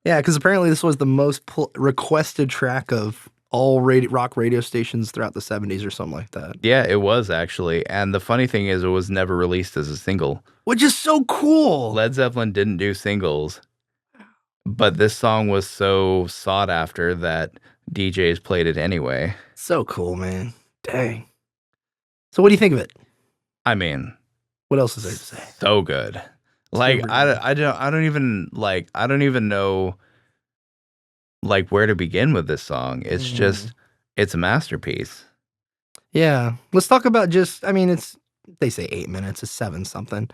A: Yeah, because apparently this was the most requested track of all rock radio stations throughout the 70s or something like that.
B: Yeah, it was actually. And the funny thing is it was never released as a single.
A: Which is so cool.
B: Led Zeppelin didn't do singles, but this song was so sought after that DJs played it anyway.
A: So cool, man. Dang. So what do you think of it?
B: I mean,
A: what else is there to say?
B: So good. Like I don't even know like where to begin with this song. It's just it's a masterpiece.
A: Yeah. Let's talk about they say 8 minutes, it's 7 something.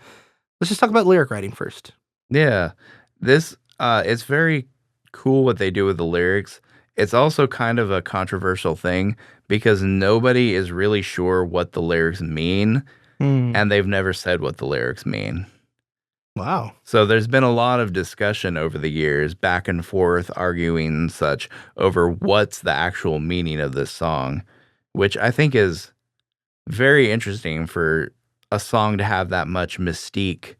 A: Let's just talk about lyric writing first.
B: Yeah. This it's very cool what they do with the lyrics. It's also kind of a controversial thing because nobody is really sure what the lyrics mean, and they've never said what the lyrics mean.
A: Wow.
B: So there's been a lot of discussion over the years, back and forth, arguing and such, over what's the actual meaning of this song, which I think is very interesting for a song to have that much mystique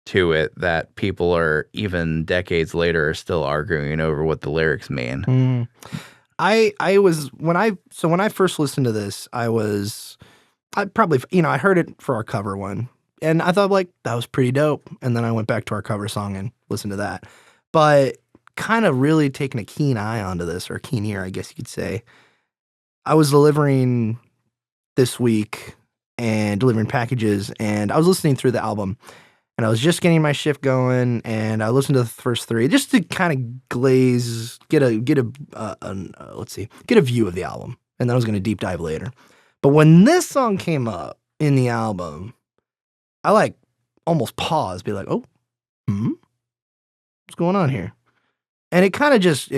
B: to it that people are, even decades later, are still arguing over what the lyrics mean.
A: I when I first listened to this, I heard it for our cover one. And I thought, like, that was pretty dope. And then I went back to our cover song and listened to that. But kind of really taking a keen eye onto this, or keen ear, I guess you could say. I was delivering this week and delivering packages, and I was listening through the album. And I was just getting my shift going, and I listened to the first 3 just to kind of get a view of the album. And then I was going to deep dive later. But when this song came up in the album, I almost paused, be like, oh, what's going on here? And it kind of just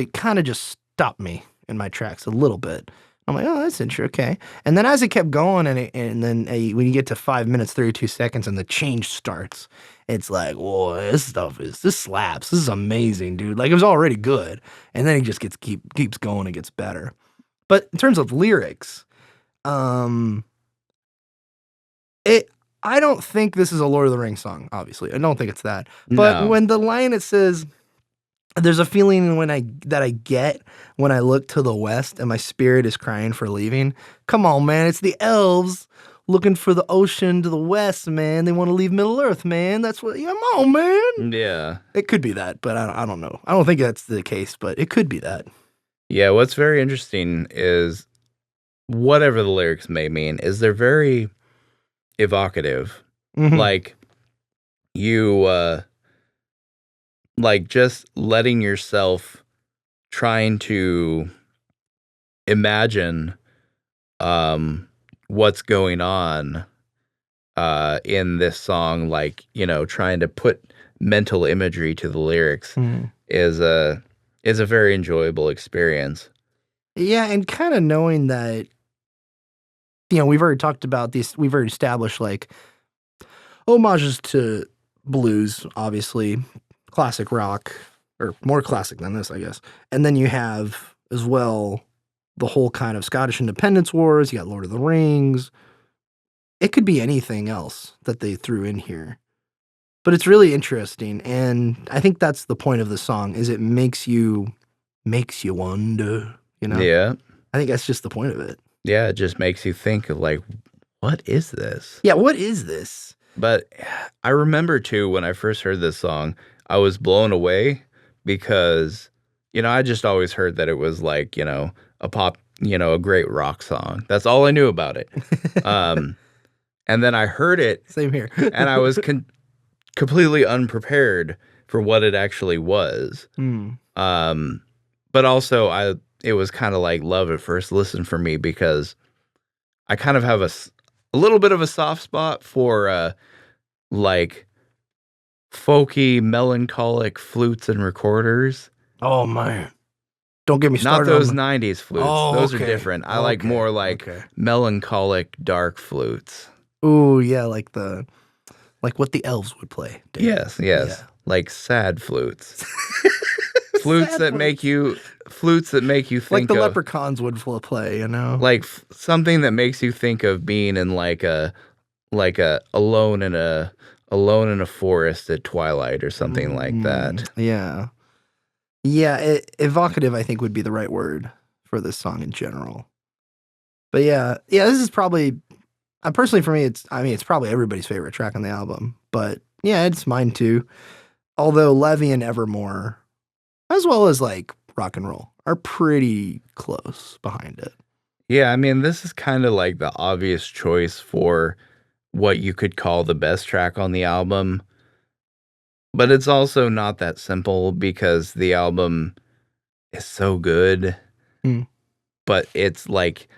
A: stopped me in my tracks a little bit. I'm like, oh, that's interesting. Okay. And then as it kept going, and then when you get to 5 minutes, 32 seconds and the change starts, it's like, whoa, this slaps. This is amazing, dude. Like, it was already good. And then it just keeps going and gets better. But in terms of lyrics, I don't think this is a Lord of the Rings song, obviously. I don't think it's that. But when the line it says, there's a feeling that I get when I look to the west and my spirit is crying for leaving. Come on, man. It's the elves looking for the ocean to the west, man. They want to leave Middle Earth, man. That's what, come on, man.
B: Yeah.
A: It could be that, but I don't know. I don't think that's the case, but it could be that.
B: Yeah, what's very interesting is whatever the lyrics may mean is they're very evocative. Like you like just letting yourself trying to imagine what's going on in this song, like, trying to put mental imagery to the lyrics is a very enjoyable experience.
A: Yeah, and kind of knowing that, we've already talked about these, we've already established like homages to blues, obviously, classic rock, or more classic than this, I guess. And then you have as well the whole kind of Scottish independence wars. You got Lord of the Rings. It could be anything else that they threw in here. But it's really interesting, and I think that's the point of the song, is it makes you wonder,
B: Yeah.
A: I think that's just the point of it.
B: Yeah, it just makes you think of like, what is this?
A: Yeah, what is this?
B: But I remember too, when I first heard this song, I was blown away because, I just always heard that it was like, a pop, a great rock song. That's all I knew about it. And then I heard it.
A: Same here.
B: And I was completely unprepared for what it actually was. But also it was kind of like love at first listen for me because I kind of have a little bit of a soft spot for like folky, melancholic flutes and recorders.
A: Oh man. Don't get me started.
B: Not those 90s flutes. Those are different. I like more like melancholic, dark flutes.
A: Ooh, yeah, like what the elves would play.
B: Dave. Yes. Yeah. Like sad flutes. Flutes that make you think
A: like the leprechauns would play, you know?
B: Like something that makes you think of being in like a alone in a forest at twilight or something like that.
A: Yeah. Yeah, evocative I think would be the right word for this song in general. But yeah, this is probably personally for me it's probably everybody's favorite track on the album. But yeah, it's mine too. Although Levy and Evermore, as well as like Rock and Roll, are pretty close behind it.
B: Yeah, I mean, this is kind of like the obvious choice for what you could call the best track on the album. But it's also not that simple because the album is so good. But it's like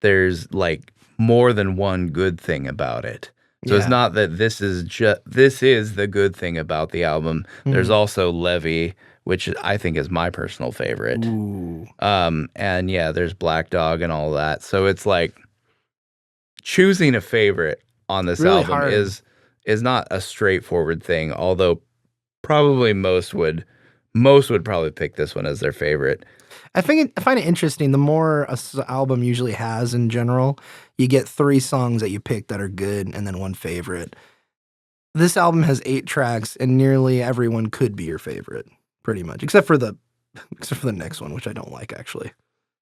B: there's like more than one good thing about it. So it's not that this is the good thing about the album. There's also Levy, which I think is my personal favorite.
A: Ooh.
B: And yeah, there's Black Dog and all that. So it's like choosing a favorite on this
A: really
B: album
A: hard.
B: is not a straightforward thing, although probably most would probably pick this one as their favorite.
A: I find it interesting. The more an album usually has in general, you get 3 songs that you pick that are good and then one favorite. This album has 8 tracks and nearly everyone could be your favorite, pretty much, except for the next one, which I don't like actually.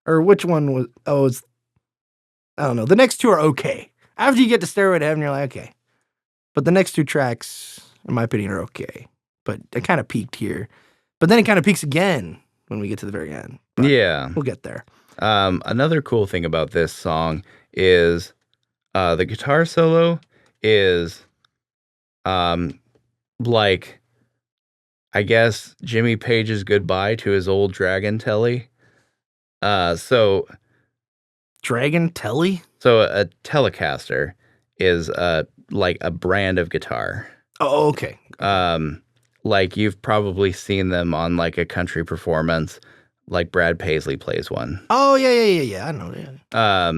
A: Or which one was? Oh, I don't know. The next 2 are okay. After you get to Stairway to Heaven, you're like, okay. But the next 2 tracks, in my opinion, are okay. But it kind of peaked here. But then it kind of peaks again when we get to the very end. But
B: yeah.
A: We'll get there.
B: Another cool thing about this song is the guitar solo is like, I guess, Jimmy Page's goodbye to his old Dragon Telly. So
A: Dragon Telly?
B: So a Telecaster is like a brand of guitar.
A: Oh, okay.
B: Like you've probably seen them on like a country performance, like Brad Paisley plays one.
A: Oh yeah. I know. Yeah.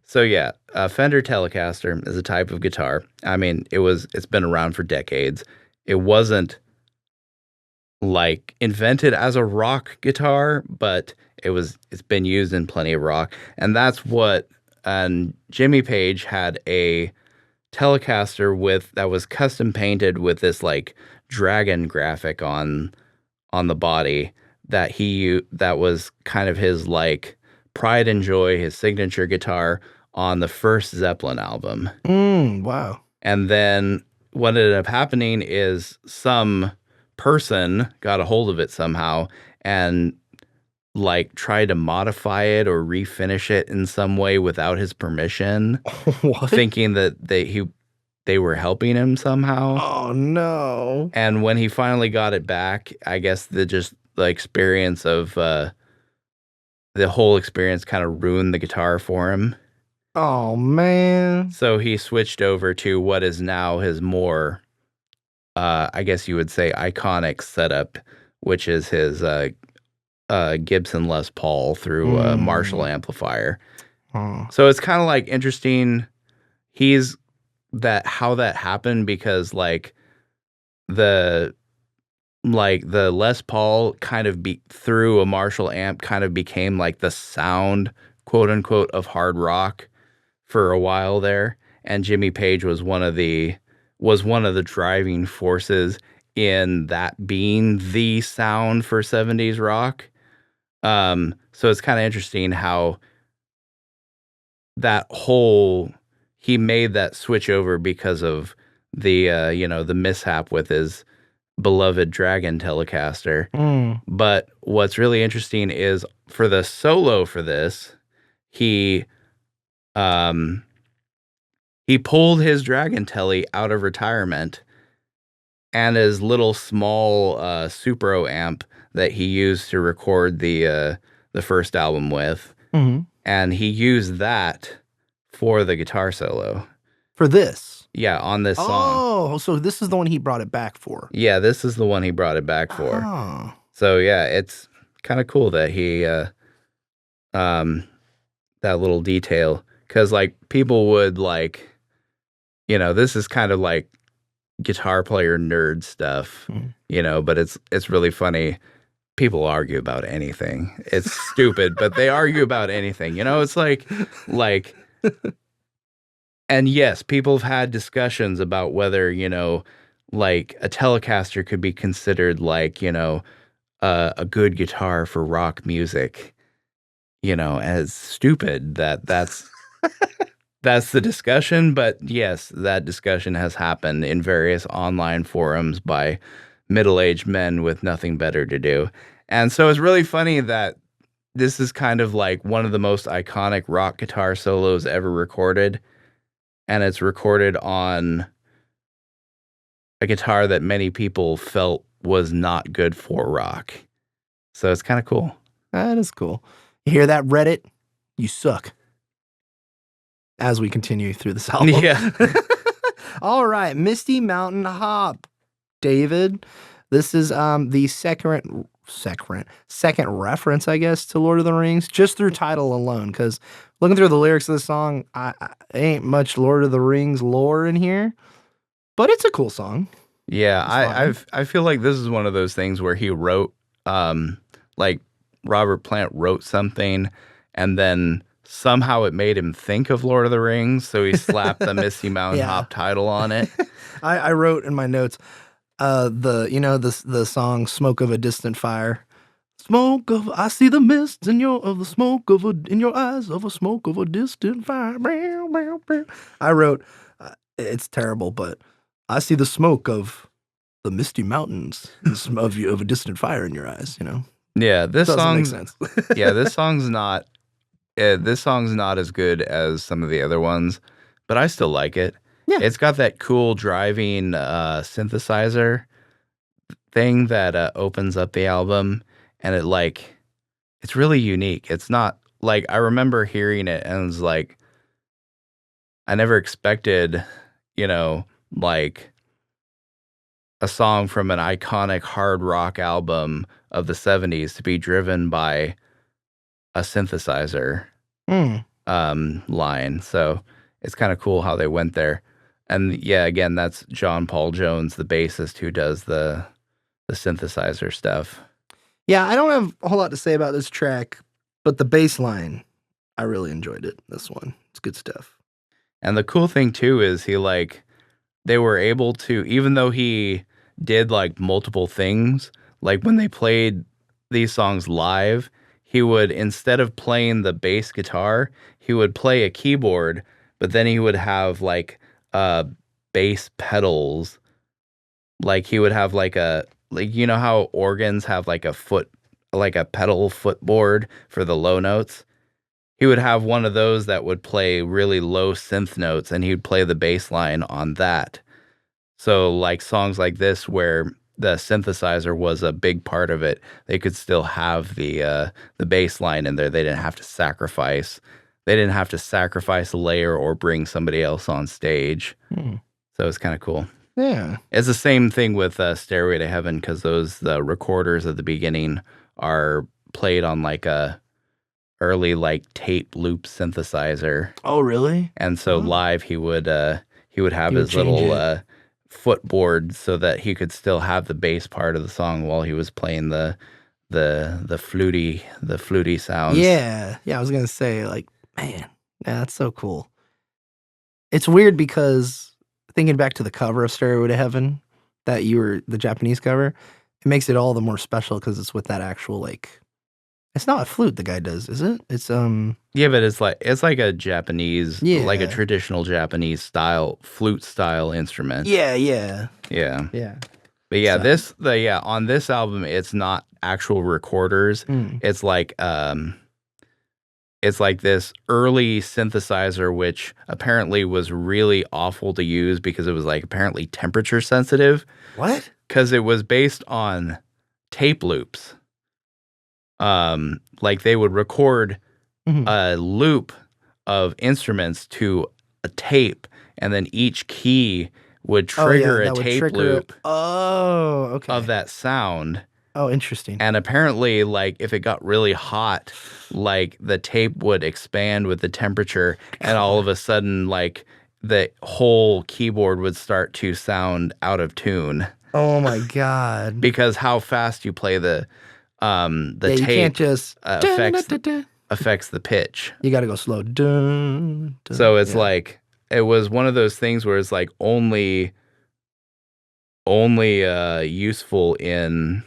B: So yeah, a Fender Telecaster is a type of guitar. I mean, it's been around for decades. It wasn't like invented as a rock guitar, but it's been used in plenty of rock, and that's what. And Jimmy Page had a Telecaster that was custom painted with this like dragon graphic on the body that was kind of his like pride and joy, his signature guitar on the first Zeppelin album.
A: Wow.
B: And then what ended up happening is some person got a hold of it somehow and like tried to modify it or refinish it in some way without his permission, thinking that they were helping him somehow.
A: Oh no.
B: And when he finally got it back, I guess the experience of the whole experience kind of ruined the guitar for him.
A: Oh man.
B: So he switched over to what is now his more I guess you would say iconic setup, which is his Gibson Les Paul through a Marshall amplifier. So it's kind of like interesting how that happened, because like the Les Paul kind of through a Marshall amp kind of became like the sound, quote unquote, of hard rock for a while there, and Jimmy Page was one of the driving forces in that being the sound for 70s rock. So it's kind of interesting how he made that switch over because of the the mishap with his beloved Dragon Telecaster. But what's really interesting is for the solo for this, he he pulled his Dragon Telly out of retirement and his little small Supro amp that he used to record the first album with, and he used that for the guitar solo.
A: For this?
B: Yeah, on this song.
A: Oh, so this is the one he brought it back for.
B: Yeah, this is the one he brought it back for.
A: Oh.
B: So yeah, it's kind of cool that he that little detail, because like people would like, this is kind of like guitar player nerd stuff, but it's really funny. People argue about anything. It's stupid, but they argue about anything. It's like, and yes, people have had discussions about whether, like a Telecaster could be considered like, a good guitar for rock music, as stupid that's that's the discussion. But yes, that discussion has happened in various online forums by middle-aged men with nothing better to do. And so it's really funny that this is kind of like one of the most iconic rock guitar solos ever recorded. And it's recorded on a guitar that many people felt was not good for rock. So it's kind of cool.
A: That is cool. You hear that, Reddit? You suck. As we continue through this album.
B: Yeah.
A: All right, Misty Mountain Hop. David, this is the second reference, I guess, to Lord of the Rings, just through title alone, because looking through the lyrics of the song, I ain't much Lord of the Rings lore in here, but it's a cool song.
B: Yeah, I feel like this is one of those things where he wrote, like Robert Plant wrote something, and then somehow it made him think of Lord of the Rings, so he slapped the Misty Mountain Hop title on it.
A: I wrote in my notes, the song "Smoke of a Distant Fire." I see the mist in your eyes of a smoke of a distant fire. I wrote, it's terrible, but I see the smoke of the misty mountains of a distant fire in your eyes.
B: Yeah, this
A: doesn't
B: song
A: make sense.
B: Yeah, this song's not as good as some of the other ones, but I still like it.
A: Yeah.
B: It's got that cool driving synthesizer thing that opens up the album, and it's really unique. It's not like, I remember hearing it and it was like, I never expected, like a song from an iconic hard rock album of the 70s to be driven by a synthesizer line. So it's kind of cool how they went there. And yeah, again, that's John Paul Jones, the bassist, who does the synthesizer stuff.
A: Yeah, I don't have a whole lot to say about this track, but the bass line, I really enjoyed it. This one, it's good stuff.
B: And the cool thing too is they were able to, even though he did like multiple things, like when they played these songs live, he would, instead of playing the bass guitar, he would play a keyboard, but then he would have like bass pedals. Like he would have like how organs have like a pedal footboard for the low notes. He would have one of those that would play really low synth notes, and he'd play the bass line on that. So like songs like this where the synthesizer was a big part of it, they could still have the bass line in there. They didn't have to sacrifice a layer or bring somebody else on stage. So it's kind of cool.
A: Yeah.
B: It's the same thing with Stairway to Heaven, because the recorders at the beginning are played on like a early like tape loop synthesizer.
A: Oh, really?
B: And so live he would have his little footboard so that he could still have the bass part of the song while he was playing the fluty sounds.
A: Yeah. I was gonna say, like, man, yeah, that's so cool. It's weird because thinking back to the cover of Stairway to Heaven, the Japanese cover, it makes it all the more special because it's with that actual, like, it's not a flute the guy does, is it? It's
B: yeah, but it's like a Japanese, like a traditional Japanese style flute style instrument.
A: Yeah.
B: But yeah, on this album, it's not actual recorders. It's like it's like this early synthesizer, which apparently was really awful to use because it was like apparently temperature sensitive.
A: What?
B: Because it was based on tape loops. Like they would record a loop of instruments to a tape, and then each key would trigger a tape loop of that sound.
A: Oh, interesting.
B: And apparently, like, if it got really hot, like, the tape would expand with the temperature, and all of a sudden, like, the whole keyboard would start to sound out of tune.
A: Oh, my God.
B: Because how fast you play the tape
A: you can't just
B: affects the pitch.
A: You got to go slow. Dun, dun,
B: So it's like, it was one of those things where it's like only useful in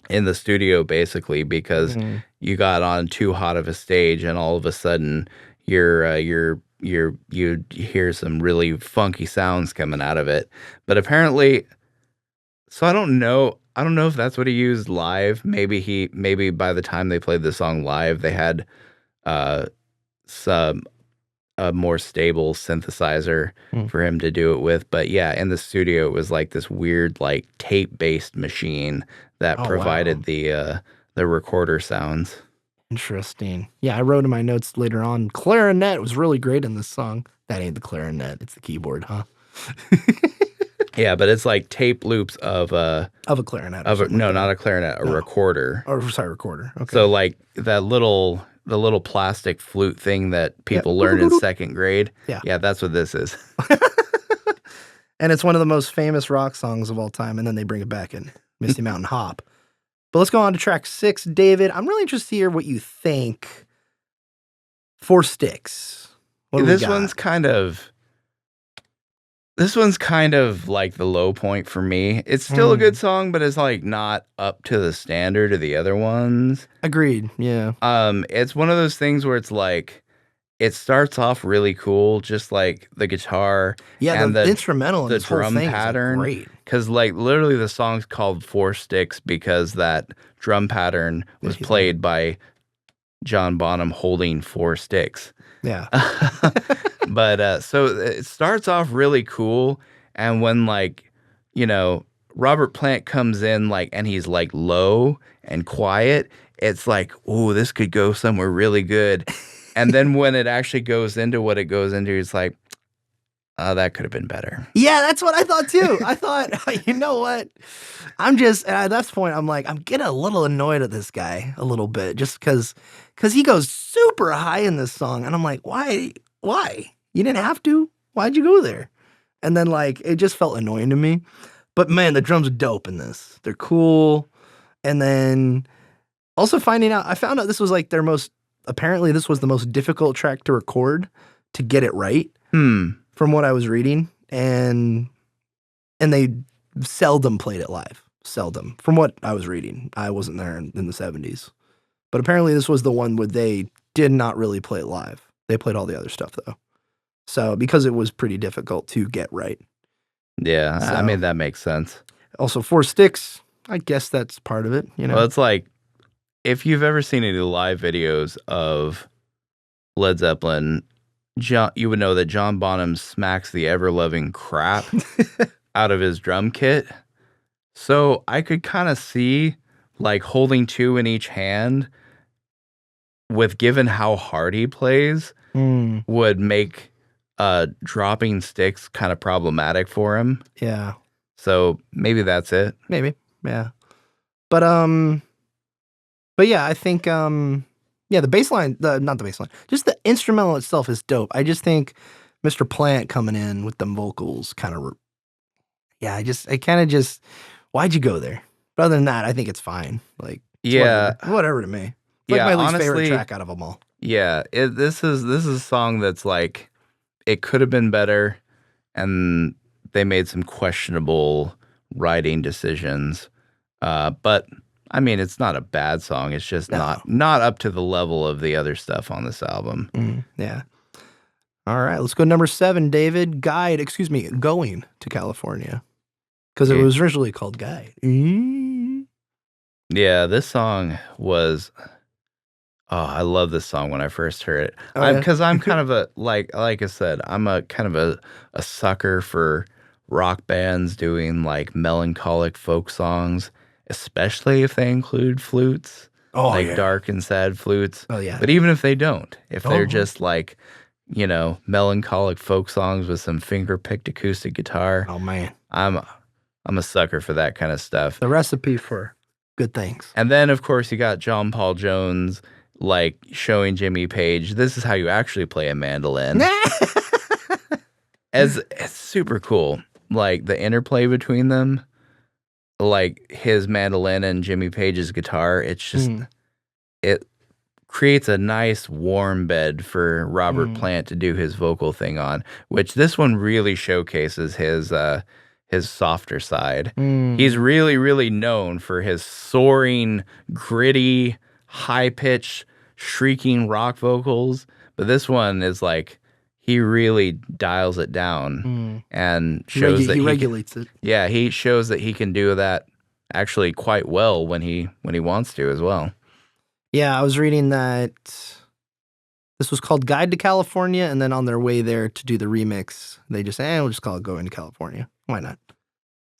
B: the studio, basically, because you got on too hot of a stage, and all of a sudden you hear some really funky sounds coming out of it. But apparently, so I don't know if that's what he used live. Maybe by the time they played the song live, they had a more stable synthesizer for him to do it with. But yeah, in the studio, it was like this weird, like, tape-based machine that provided the recorder sounds.
A: Interesting. Yeah, I wrote in my notes later on, clarinet was really great in this song. That ain't the clarinet, it's the keyboard, huh?
B: Yeah, but it's like tape loops of a
A: clarinet.
B: Not a clarinet, a recorder.
A: Oh, sorry, recorder. Okay.
B: So like the little plastic flute thing that people learn in second grade. Yeah, that's what this is.
A: And it's one of the most famous rock songs of all time, and then they bring it back in Misty Mountain Hop. But let's go on to track 6, David. I'm really interested to hear what you think. 4 Sticks.
B: This one's kind of like the low point for me. It's still a good song, but it's like not up to the standard of the other ones.
A: Agreed. Yeah.
B: It's one of those things where it's like it starts off really cool, just like the guitar,
A: and the instrumental, and
B: the
A: this whole
B: drum
A: thing
B: pattern.
A: is great.
B: Because like literally the song's called 4 Sticks because that drum pattern was played by John Bonham holding 4 sticks.
A: Yeah.
B: But so it starts off really cool, and when, like, you know, Robert Plant comes in, like, and he's like low and quiet, it's like, oh, this could go somewhere really good. And then when it actually goes into what it goes into, it's like, oh, that could have been better.
A: Yeah, that's what I thought too. I thought, you know what? I'm just, at that point, I'm like, I'm getting a little annoyed at this guy a little bit, just because he goes super high in this song. And I'm like, why? You didn't have to. Why'd you go there? And then, like, it just felt annoying to me. But man, the drums are dope in this. They're cool. And then also I found out this was like apparently this was the most difficult track to record to get it right. From what I was reading. And they seldom played it live. Seldom. From what I was reading. I wasn't there in the 70s. But apparently this was the one where they did not really play it live. They played all the other stuff, though. So, because it was pretty difficult to get right.
B: Yeah, so, I mean, that makes sense.
A: Also, 4 Sticks, I guess that's part of it, you know?
B: Well, it's like, if you've ever seen any live videos of Led Zeppelin, you would know that John Bonham smacks the ever-loving crap out of his drum kit. So, I could kind of see, like, holding 2 in each hand, given how hard he plays, would make dropping sticks kind of problematic for him.
A: Yeah.
B: So maybe that's it.
A: Maybe. Yeah. But yeah, I think the bass line, not the bass line, just the instrumental itself is dope. I just think Mr. Plant coming in with them vocals kind of why'd you go there? But other than that, I think it's fine. Like, whatever to me. It's like my least favorite track out of them all.
B: Yeah, this is a song that's like, it could have been better, and they made some questionable writing decisions. But I mean, it's not a bad song. It's just not up to the level of the other stuff on this album.
A: Yeah. All right, let's go number 7, David. Going to California. Because it was originally called Guide.
B: Yeah, this song was Oh, I love this song when I first heard it.
A: Oh, yeah?
B: Because I'm kind of a like I said, I'm a kind of a sucker for rock bands doing like melancholic folk songs, especially if they include flutes,
A: Oh,
B: like
A: yeah.
B: dark and sad flutes.
A: Oh, yeah.
B: But even if they don't, if they're
A: Oh.
B: just like, melancholic folk songs with some finger-picked acoustic guitar,
A: Oh, man.
B: I'm a sucker for that kind of stuff.
A: The recipe for good things.
B: And then, of course, you got John Paul Jones, like, showing Jimmy Page, this is how you actually play a mandolin. It's super cool. Like, the interplay between them, like, his mandolin and Jimmy Page's guitar, it's just, it creates a nice warm bed for Robert Plant to do his vocal thing on, which this one really showcases his softer side. He's really, really known for his soaring, gritty, high-pitched, shrieking rock vocals, but this one is like he really dials it down and shows that
A: he regulates it.
B: Yeah, he shows that he can do that actually quite well when he wants to as well.
A: Yeah, I was reading that this was called Guide to California, and then on their way there to do the remix, they just we'll just call it Going to California. Why not?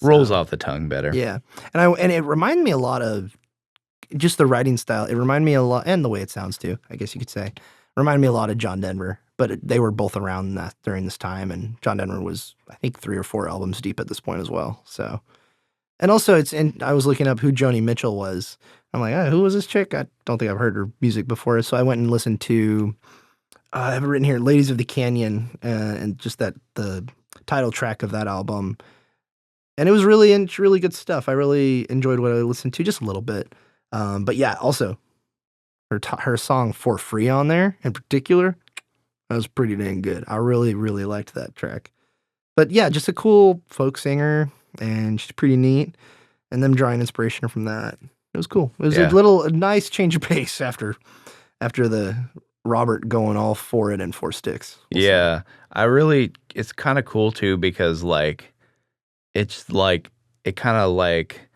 B: Rolls off the tongue better.
A: Yeah. And it reminded me a lot of just the writing style. It reminded me a lot, and the way it sounds too, I guess you could say. Reminded me a lot of John Denver, but they were both around during this time, and John Denver was, I think, 3 or 4 albums deep at this point as well. So, and also I was looking up who Joni Mitchell was. I'm like, who was this chick? I don't think I've heard her music before. So I went and listened to, I have it written here, Ladies of the Canyon, and just the title track of that album. And it was really good stuff. I really enjoyed what I listened to, just a little bit. But yeah, also her song For Free on there in particular, that was pretty dang good. I really, really liked that track. But yeah, just a cool folk singer, and she's pretty neat. And them drawing inspiration from that. It was cool. It was a nice change of pace after the Robert going all for it and 4 sticks.
B: Yeah, it's kind of cool too because like, it's like, it kind of like,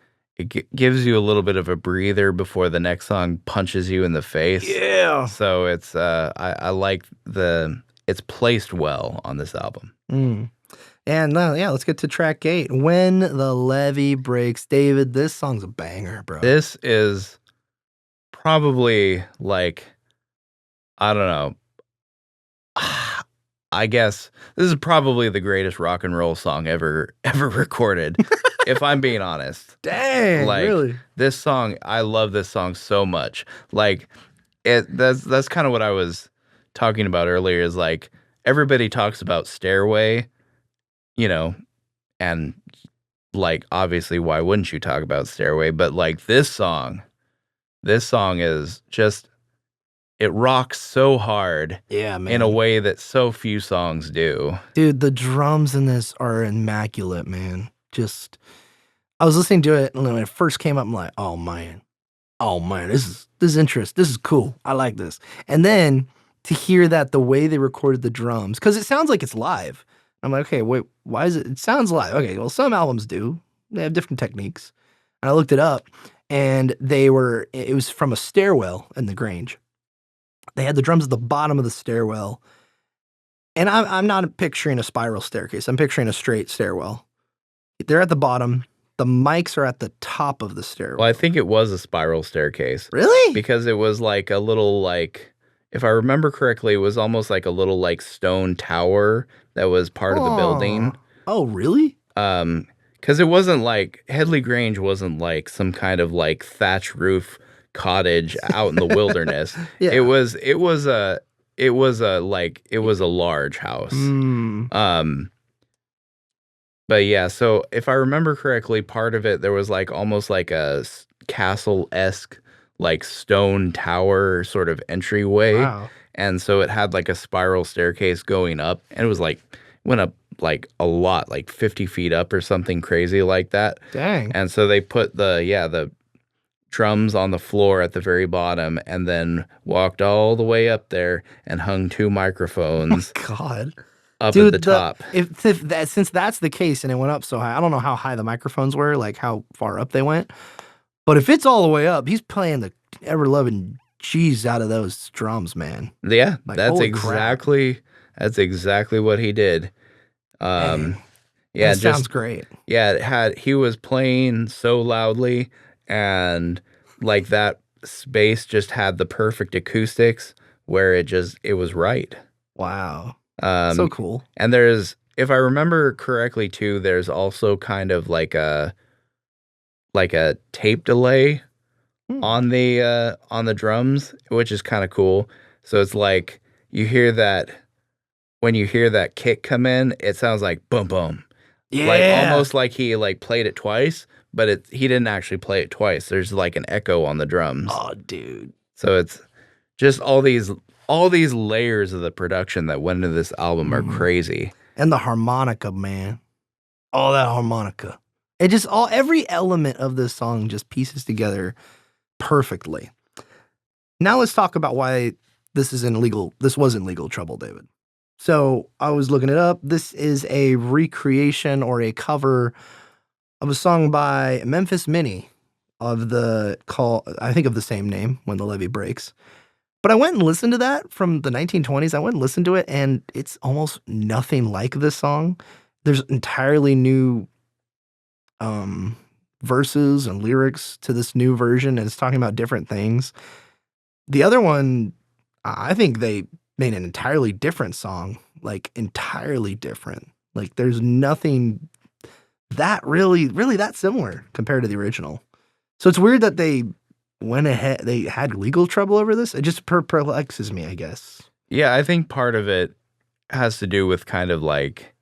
B: gives you a little bit of a breather before the next song punches you in the face.
A: Yeah.
B: So it's, I like it's placed well on this album.
A: And let's get to track 8. When the Levee Breaks. David, this song's a banger, bro.
B: This is probably like, I don't know, I guess this is probably the greatest rock and roll song ever recorded, if I'm being honest.
A: Dang,
B: like,
A: really?
B: This song, I love this song so much. Like, that's kind of what I was talking about earlier, is like, everybody talks about Stairway, and like, obviously, why wouldn't you talk about Stairway? But like, this song is just, it rocks so hard,
A: yeah, man,
B: in a way that so few songs do.
A: Dude, the drums in this are immaculate, man. I was listening to it, and when it first came up, I'm like, oh man, this is interesting. This is cool. I like this. And then to hear that the way they recorded the drums, because it sounds like it's live. I'm like, okay, wait, why is it? It sounds live. Okay, well, some albums do. They have different techniques. And I looked it up, and it was from a stairwell in the Grange. They had the drums at the bottom of the stairwell. And I'm not picturing a spiral staircase. I'm picturing a straight stairwell. They're at the bottom. The mics are at the top of the stairwell.
B: Well, I think it was a spiral staircase.
A: Really?
B: Because it was like a little, like, if I remember correctly, it was almost like a little like stone tower that was part of the building.
A: Oh, really?
B: Because it wasn't like, Headley Grange wasn't like some kind of like thatch roof cottage out in the wilderness.
A: Yeah.
B: It was a large house. But yeah, so if I remember correctly, part of it, there was like almost like a castle-esque like stone tower sort of entryway.
A: Wow.
B: And so it had like a spiral staircase going up, and it was like, went up like a lot, like 50 feet up or something crazy like that.
A: Dang.
B: And so they put the drums on the floor at the very bottom, and then walked all the way up there and hung 2 microphones.
A: Oh, God.
B: Up at the top.
A: Since that's the case and it went up so high, I don't know how high the microphones were, like how far up they went. But if it's all the way up, he's playing the ever-loving cheese out of those drums, man.
B: Yeah,
A: Like,
B: that's
A: holy crap.
B: exactly what he did.
A: Dang.
B: Yeah,
A: That sounds
B: just
A: great.
B: he was playing so loudly, and like that space just had the perfect acoustics where it was right.
A: Wow. So
B: Um,
A: cool.
B: and if I remember correctly too, there's also kind of like a tape delay
A: Hmm.
B: on the drums, which is kind of cool. So it's like you hear that when you hear that kick come in, it sounds like boom boom. Like
A: Yeah.
B: almost like he like played it twice, but he didn't actually play it twice. There's like an echo on the drums.
A: Oh, dude.
B: So it's just all these layers of the production that went into this album are
A: Mhm.
B: crazy.
A: And the harmonica, man. Oh, that harmonica. It just every element of this song just pieces together perfectly. Now let's talk about why this was in legal trouble, David. So I was looking it up. This is a recreation or a cover of a song by Memphis Minnie of I think of the same name, When the Levee Breaks. But I went and listened to that from the 1920s. I went and listened to it, and it's almost nothing like this song. There's entirely new verses and lyrics to this new version, and it's talking about different things. The other one, I think they made an entirely different song, like entirely different. Like there's nothing that really that similar compared to the original. So it's weird that they went ahead, they had legal trouble over this. It just perplexes me, I guess.
B: Yeah, I think part of it has to do with kind of like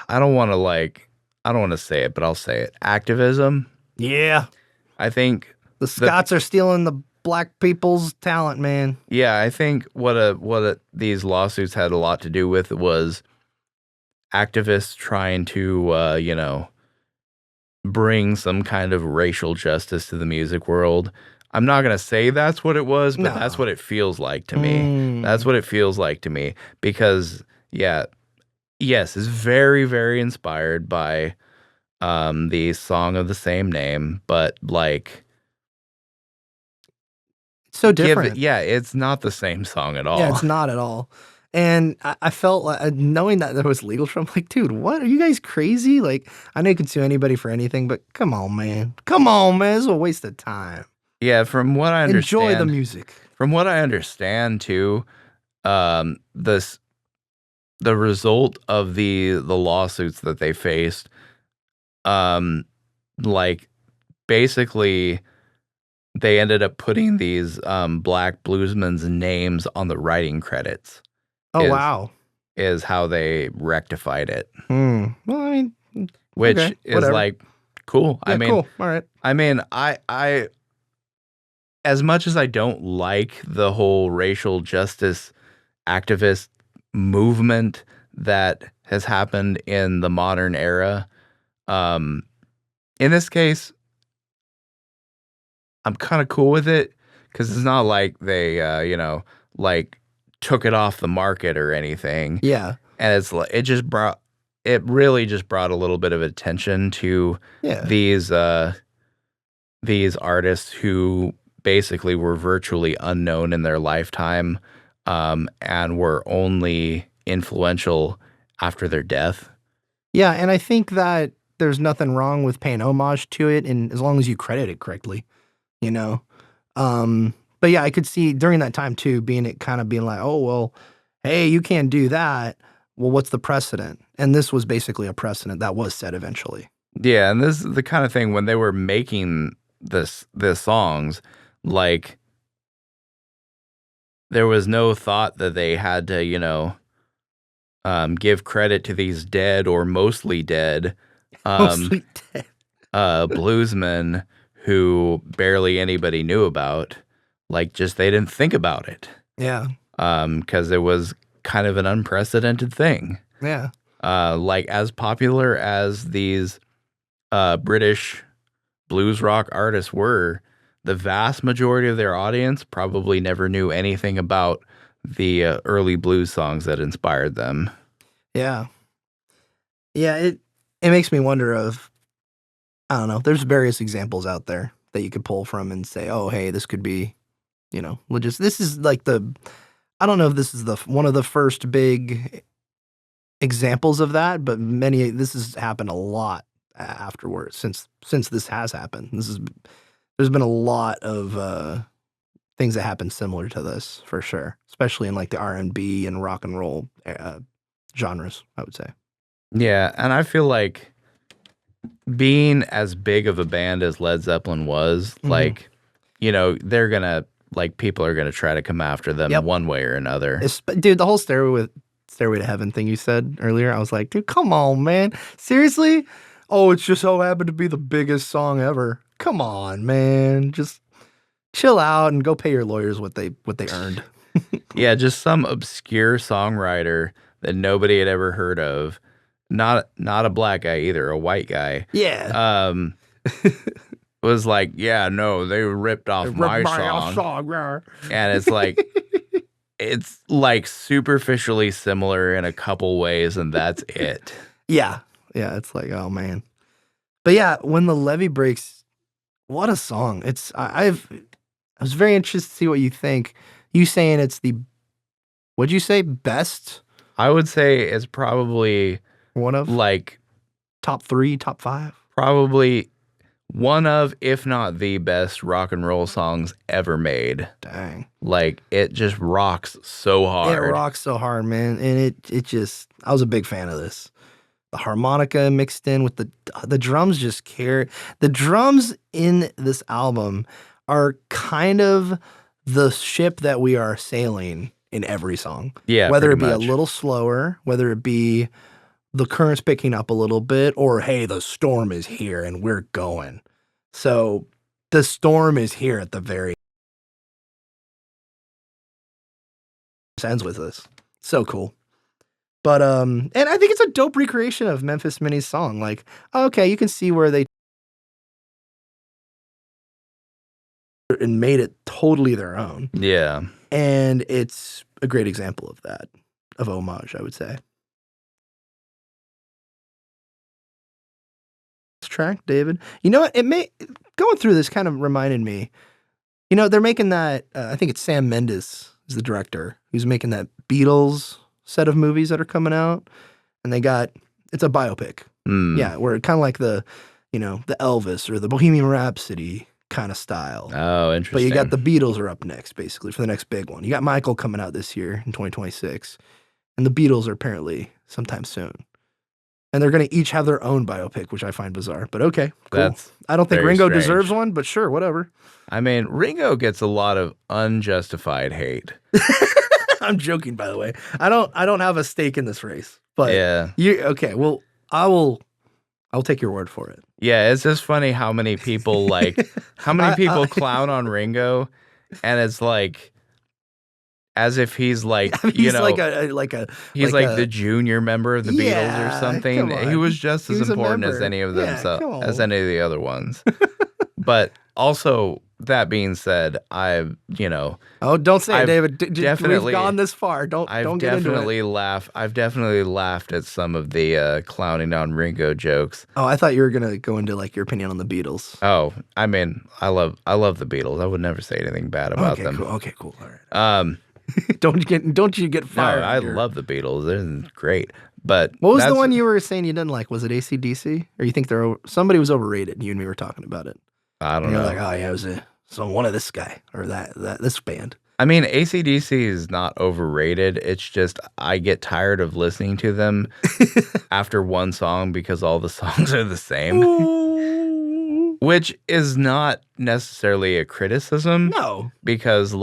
B: I don't want to say it, but I'll say it. Activism.
A: Yeah.
B: I think
A: The Scots are stealing the black people's talent, man.
B: yeah, I think these lawsuits had a lot to do with was activists trying to bring some kind of racial justice to the music world. I'm not going to say that's what it was, but that's
A: No.
B: what it feels like to me.
A: Mm.
B: That's what it feels like to me because yeah, yes, it's very very inspired by the song of the same name, but like
A: So different.
B: it's not the same song at
A: Yeah,
B: all.
A: it's not at all. And I felt like knowing that there was legal trouble, I'm like, dude, what? Are you guys crazy? Like, I know you can sue anybody for anything, but come on, man. Come on, man. It's a waste of time.
B: Yeah, from what I understand,
A: Enjoy the music.
B: from what I understand too, this the result of the lawsuits that they faced, like basically they ended up putting these black bluesmen's names on the writing credits.
A: Oh,
B: Is
A: wow.
B: is how they rectified it,
A: Well, I mean,
B: which
A: okay,
B: is
A: whatever.
B: like cool.
A: Yeah, cool. All right.
B: I mean, I as much as I don't like the whole racial justice activist movement that has happened in the modern era, in this case, I'm kind of cool with it because it's not like they, like took it off the market or anything.
A: Yeah.
B: And it really just brought a little bit of attention to
A: Yeah.
B: these artists who basically were virtually unknown in their lifetime, and were only influential after their death.
A: Yeah. And I think that there's nothing wrong with paying homage to it, and as long as you credit it correctly, you know? But yeah, I could see during that time too, being like, oh, well, hey, you can't do that. Well, what's the precedent? And this was basically a precedent that was set eventually.
B: Yeah, and this is the kind of thing when they were making this songs, like there was no thought that they had to, give credit to these dead or mostly dead
A: Mostly dead.
B: bluesmen who barely anybody knew about. Like, just they didn't think about it.
A: Yeah.
B: Because it was kind of an unprecedented thing.
A: Yeah.
B: Like as popular as these British blues rock artists were, the vast majority of their audience probably never knew anything about the early blues songs that inspired them.
A: Yeah. Yeah. It makes me wonder I don't know, there's various examples out there that you could pull from and say, oh, hey, this could be, legit. This is like I don't know if this is one of the first big examples of that, but this has happened a lot afterwards since this has happened. There's been a lot of things that happen similar to this for sure, especially in like the R&B and rock and roll genres, I would say.
B: Yeah, and I feel like being as big of a band as Led Zeppelin was, like, they're gonna, like, people are gonna try to come after them one way or another.
A: Dude, the whole Stairway to Heaven thing you said earlier, I was like, dude, come on, man. Seriously? Oh, it's just so happened to be the biggest song ever. Come on, man. Just chill out and go pay your lawyers what they earned.
B: Yeah, just some obscure songwriter that nobody had ever heard of. Not a black guy either, a white guy.
A: Yeah.
B: Was like, yeah, no, they ripped off my song. And it's like superficially similar in a couple ways, and that's it.
A: Yeah. Yeah, it's like, oh man. But yeah, When the Levee Breaks, what a song. I was very interested to see what you think. You saying it's what'd you say, best?
B: I would say it's probably
A: one of,
B: like,
A: top 3, top 5.
B: Probably one of, if not the best rock and roll songs ever made.
A: Dang. Like,
B: it just rocks so hard.
A: It rocks so hard, man. And it just, I was a big fan of this. The harmonica mixed in with the drums just carry. The drums in this album are kind of the ship that we are sailing in every song.
B: Yeah,
A: whether it be
B: much.
A: A little slower, whether it be the current's picking up a little bit, or hey, the storm is here and we're going. So the storm is here at the very ends with this. So cool. But and I think it's a dope recreation of Memphis Minnie's song. Like, okay, you can see where they and made it totally their own.
B: Yeah.
A: And it's a great example of that, of homage, I would say. This track, David. You know what? Going through this kind of reminded me, they're making that, I think it's Sam Mendes is the director, who's making that Beatles set of movies that are coming out. And it's a biopic. Yeah, where kind of like the Elvis or the Bohemian Rhapsody kind of style.
B: Oh, interesting.
A: But you got the Beatles are up next, basically, for the next big one. You got Michael coming out this year in 2026. And the Beatles are apparently sometime soon. And they're going to each have their own biopic, which I find bizarre. But okay, cool. I don't think Ringo deserves one, but sure, whatever.
B: I mean, Ringo gets a lot of unjustified hate.
A: I'm joking, by the way. I don't have a stake in this race. But
B: yeah.
A: Okay, well, I'll take your word for it.
B: Yeah, it's just funny how many people clown on Ringo, and it's like as if he's like he's like the junior member of the Beatles or something. He was just as important as any of them, as any of the other ones. But also, that being said, oh,
A: don't say it, David. We've gone this far. Don't get into it.
B: I've definitely laughed at some of the clowning on Ringo jokes.
A: Oh, I thought you were gonna go into like your opinion on the Beatles.
B: Oh, I mean, I love the Beatles. I would never say anything bad about them.
A: Cool. Okay, cool. All right. Don't you get fired?
B: No, I love the Beatles. They're great. But
A: what was the one you were saying you didn't like? Was it AC/DC? Or you think somebody was overrated? You and me were talking about it.
B: I don't know.
A: You're like, oh yeah, it was one of this guy or this band.
B: I mean, AC/DC is not overrated. It's just I get tired of listening to them after one song because all the songs are the same. Which is not necessarily a criticism.
A: No.
B: Because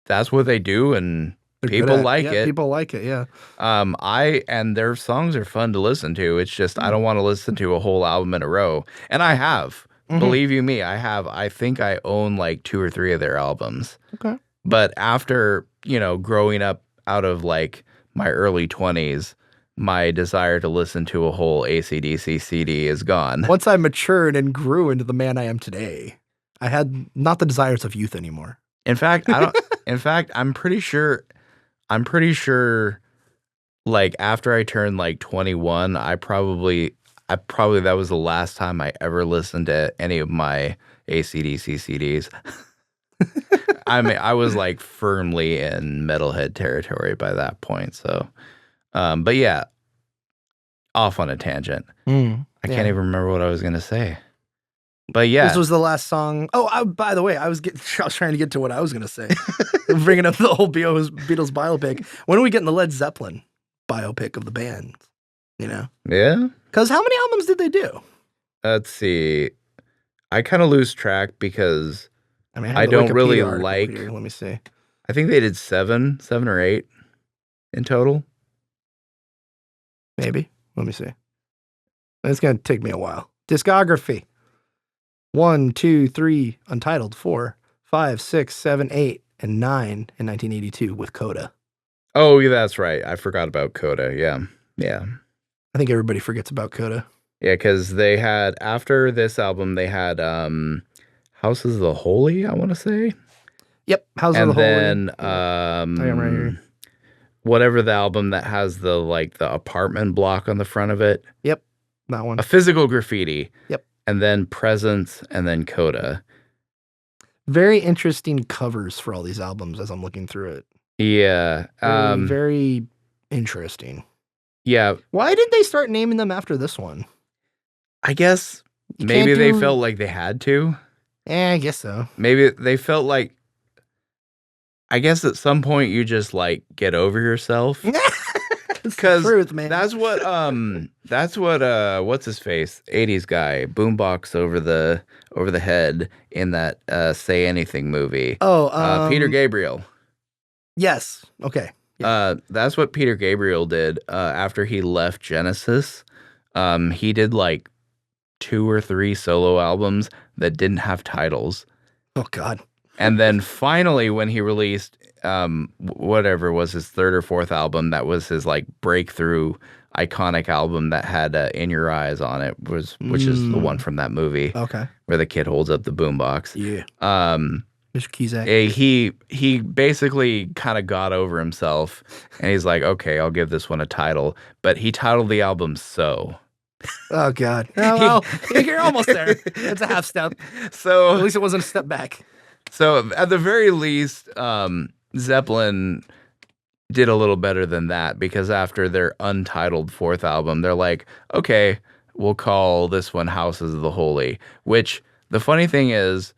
B: that's what they do and people like it.
A: People like it, yeah.
B: And their songs are fun to listen to. It's just I don't want to listen to a whole album in a row. And I have. Mm-hmm. Believe you me, I have. I think I own 2 or 3 of their albums.
A: Okay.
B: But after, growing up out of my early 20s, my desire to listen to a whole AC/DC CD is gone.
A: Once I matured and grew into the man I am today, I had not the desires of youth anymore.
B: In fact, I'm pretty sure after I turned 21, I probably that was the last time I ever listened to any of my AC/DC CDs. I mean, I was like firmly in metalhead territory by that point. So, but yeah, off on a tangent. I can't even remember what I was gonna say. But yeah,
A: this was the last song. Oh, by the way, I was trying to get to what I was gonna say. Bringing up the whole Beatles biopic. When are we getting the Led Zeppelin biopic of the band? You know?
B: Yeah.
A: Because how many albums did they do?
B: Let's see. I kind of lose track because I
A: the
B: don't
A: Wikipedia
B: really
A: article
B: like.
A: here. Let me see.
B: I think they did 7 or 8 in total.
A: Maybe. Let me see. It's gonna take me a while. Discography. 1, 2, 3, Untitled, 4, 5, 6, 7, 8, and 9 in 1982 with Coda.
B: Oh, yeah, that's right. I forgot about Coda. Yeah.
A: I think everybody forgets about Coda.
B: Yeah, because they had, after this album, they had Houses of the Holy, I want to say.
A: Yep, Houses of the Holy.
B: And then
A: I am right here.
B: whatever the album that has the apartment block on the front of it.
A: Yep, that one.
B: A Physical Graffiti.
A: Yep.
B: And then Presence, and then Coda.
A: Very interesting covers for all these albums as I'm looking through it.
B: Yeah.
A: Very interesting.
B: Yeah.
A: Why did they start naming them after this one?
B: I guess maybe they felt like they had to.
A: I guess so.
B: Maybe they felt like, I guess at some point you just get over yourself. Because
A: truth, man.
B: That's what what's his face 80s guy boombox over the head in that Say Anything movie. Peter Gabriel.
A: Yes. Okay.
B: Yeah. That's what Peter Gabriel did after he left Genesis. He did 2 or 3 solo albums that didn't have titles.
A: Oh God.
B: And then finally, when he released whatever was his 3rd or 4th album, that was his breakthrough iconic album that had In Your Eyes on it, which is the one from that movie.
A: Okay.
B: Where the kid holds up the boombox.
A: Yeah. Mr. Kizak.
B: He basically kind of got over himself, and he's like, okay, I'll give this one a title. But he titled the album So.
A: Oh God. Oh, well, you're almost there. It's a half step.
B: So
A: at least it wasn't a step back.
B: So at the very least, Zeppelin did a little better than that, because after their untitled 4th album, they're like, okay, we'll call this one Houses of the Holy, which the funny thing is,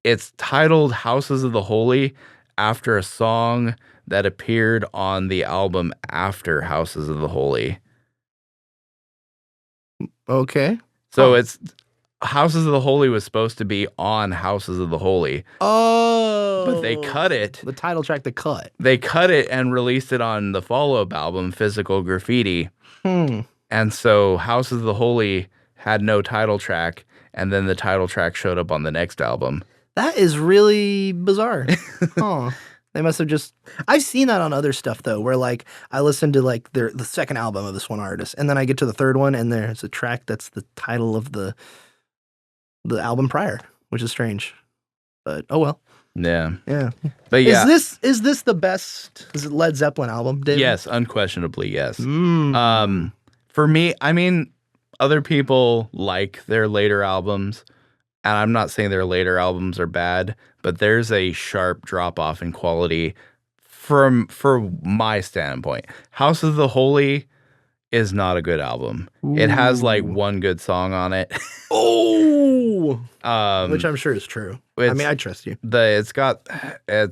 B: it's titled Houses of the Holy after a song that appeared on the album after Houses of the Holy.
A: Okay.
B: So it's Houses of the Holy was supposed to be on Houses of the Holy.
A: Oh.
B: But they cut it.
A: The title track they cut.
B: They cut it and released it on the follow-up album, Physical Graffiti. And so Houses of the Holy had no title track, and then the title track showed up on the next album.
A: That is really bizarre. Huh. They must have just... I've seen that on other stuff, though, where, I listen to, the second album of this one artist, and then I get to the 3rd one, and there's a track that's the title of the album prior, which is strange. But, oh well.
B: Yeah.
A: Yeah.
B: But yeah.
A: Is this the best Led Zeppelin album, David?
B: Yes, unquestionably, yes. For me, I mean, other people like their later albums, and I'm not saying their later albums are bad, but there's a sharp drop-off in quality for my standpoint. House of the Holy is not a good album. Ooh. It has one good song on it.
A: Oh, which I'm sure is true. I mean, I trust you.
B: It's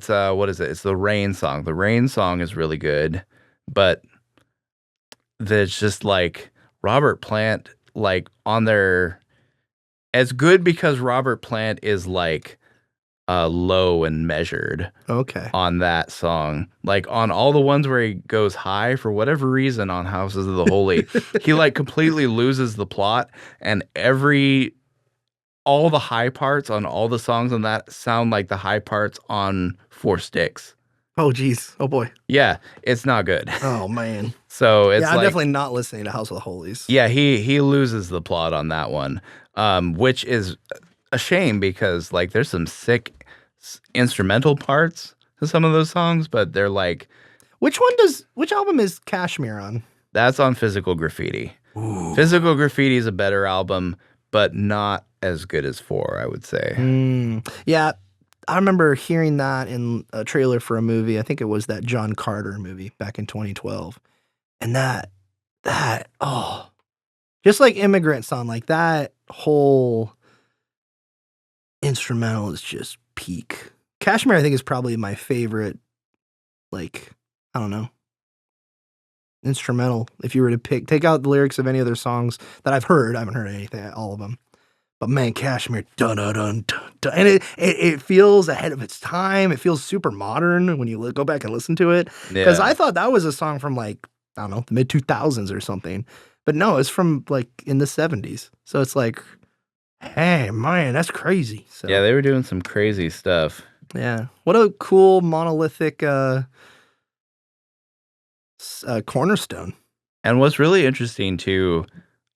B: what is it? It's the Rain song. The Rain song is really good, but there's just Robert Plant on their. It's good because Robert Plant is low and measured. Okay. On that song. On all the ones where he goes high, for whatever reason on Houses of the Holy, he completely loses the plot, and all the high parts on all the songs on that sound like the high parts on Four Sticks.
A: Oh geez. Oh boy.
B: Yeah, it's not good.
A: Oh man.
B: So it's
A: I'm definitely not listening to House of the Holies.
B: Yeah, he loses the plot on that one. Which is a shame, because there's some sick instrumental parts to some of those songs, but they're
A: which album is Kashmir on?
B: That's on Physical Graffiti. Ooh. Physical Graffiti is a better album, but not as good as 4, I would say.
A: Yeah, I remember hearing that in a trailer for a movie. I think it was that John Carter movie back in 2012. And that, just like Immigrant Song, like that whole instrumental is just peak. Kashmir, I think, is probably my favorite, like, I don't know, instrumental. If you were to take out the lyrics of any other songs that I've heard, I haven't heard anything, all of them. But man, Kashmir, dun dun dun dun, dun. And it feels ahead of its time. It feels super modern when you go back and listen to it. Because I thought that was a song from like, I don't know, the mid 2000s or something. But no, it's from like in the 70s. So it's like, hey, man, that's crazy. So,
B: yeah, they were doing some crazy stuff.
A: Yeah. What a cool monolithic cornerstone.
B: And what's really interesting too,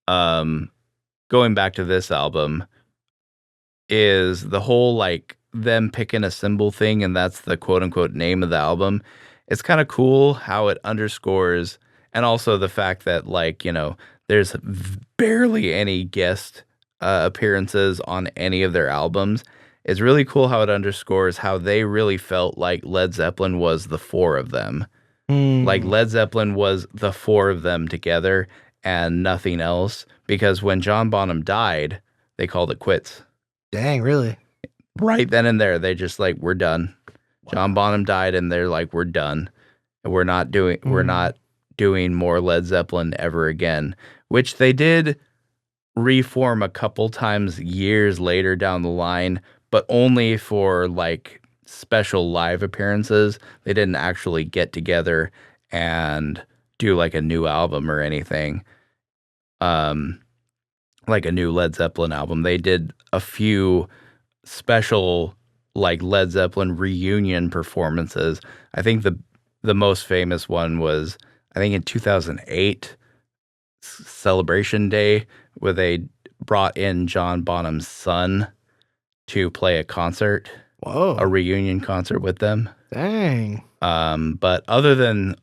B: going back to this album, is the whole like them picking a symbol thing, and that's the quote unquote name of the album. It's kind of cool how it underscores, and also the fact that, like, you know, there's barely any guest appearances on any of their albums. It's really cool how it underscores how they really felt like Led Zeppelin was the 4 of them. Like Led Zeppelin was the 4 of them together and nothing else, because when John Bonham died, they called it quits.
A: Dang, really?
B: Right then and there, they just like, we're done. Wow. John Bonham died, and they're like, we're done. We're not doing more Led Zeppelin ever again, which they did reform a couple times years later down the line, but only for like special live appearances. They didn't actually get together and do like a new album or anything. Like a new Led Zeppelin album. They did a few special like Led Zeppelin reunion performances. I think the most famous one was, I think, in 2008, Celebration Day, where they brought in John Bonham's son to play a concert.
A: Whoa.
B: A reunion concert with them.
A: Dang.
B: But other than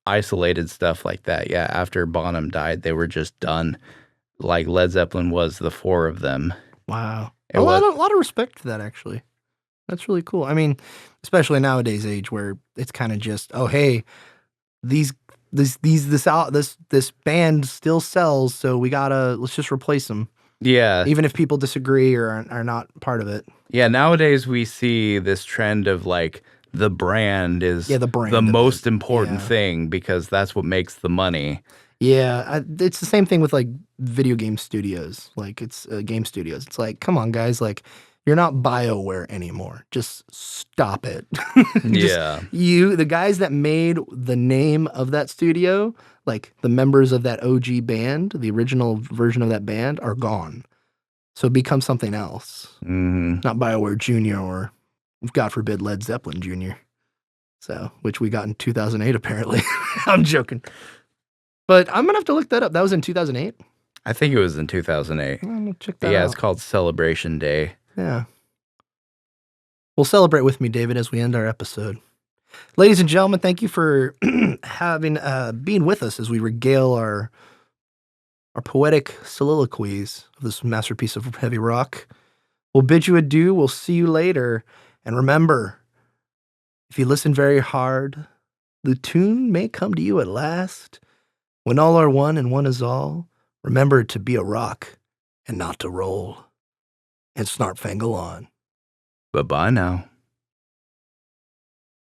B: isolated stuff like that, yeah, after Bonham died, they were just done. Like Led Zeppelin was the 4 of them.
A: Wow. A lot of respect for that, actually. That's really cool. I mean, especially nowadays age where it's kind of just, oh, hey, this band still sells, so let's just replace them.
B: Yeah.
A: Even if people disagree or are not part of it.
B: Yeah, nowadays we see this trend of like the brand is the most important thing, because that's what makes the money.
A: Yeah, it's the same thing with like video game studios. Like it's game studios. It's like, come on, guys, like you're not BioWare anymore. Just stop it.
B: Yeah.
A: The guys that made the name of that studio, like the members of that OG band, the original version of that band, are gone. So become something else.
B: Mm-hmm.
A: Not BioWare Jr. or, God forbid, Led Zeppelin Jr. So, which we got in 2008, apparently. I'm joking. But I'm going to have to look that up. That was in 2008?
B: I think it was in 2008.
A: I'm going to check that out.
B: Yeah, it's called Celebration Day.
A: Yeah. Well, celebrate with me, David, as we end our episode. Ladies and gentlemen, thank you for being with us as we regale our poetic soliloquies of this masterpiece of heavy rock. We'll bid you adieu. We'll see you later. And remember, if you listen very hard, the tune may come to you at last. When all are one and one is all, remember to be a rock and not to roll. And Snarp Fangle on.
B: Bye-bye now.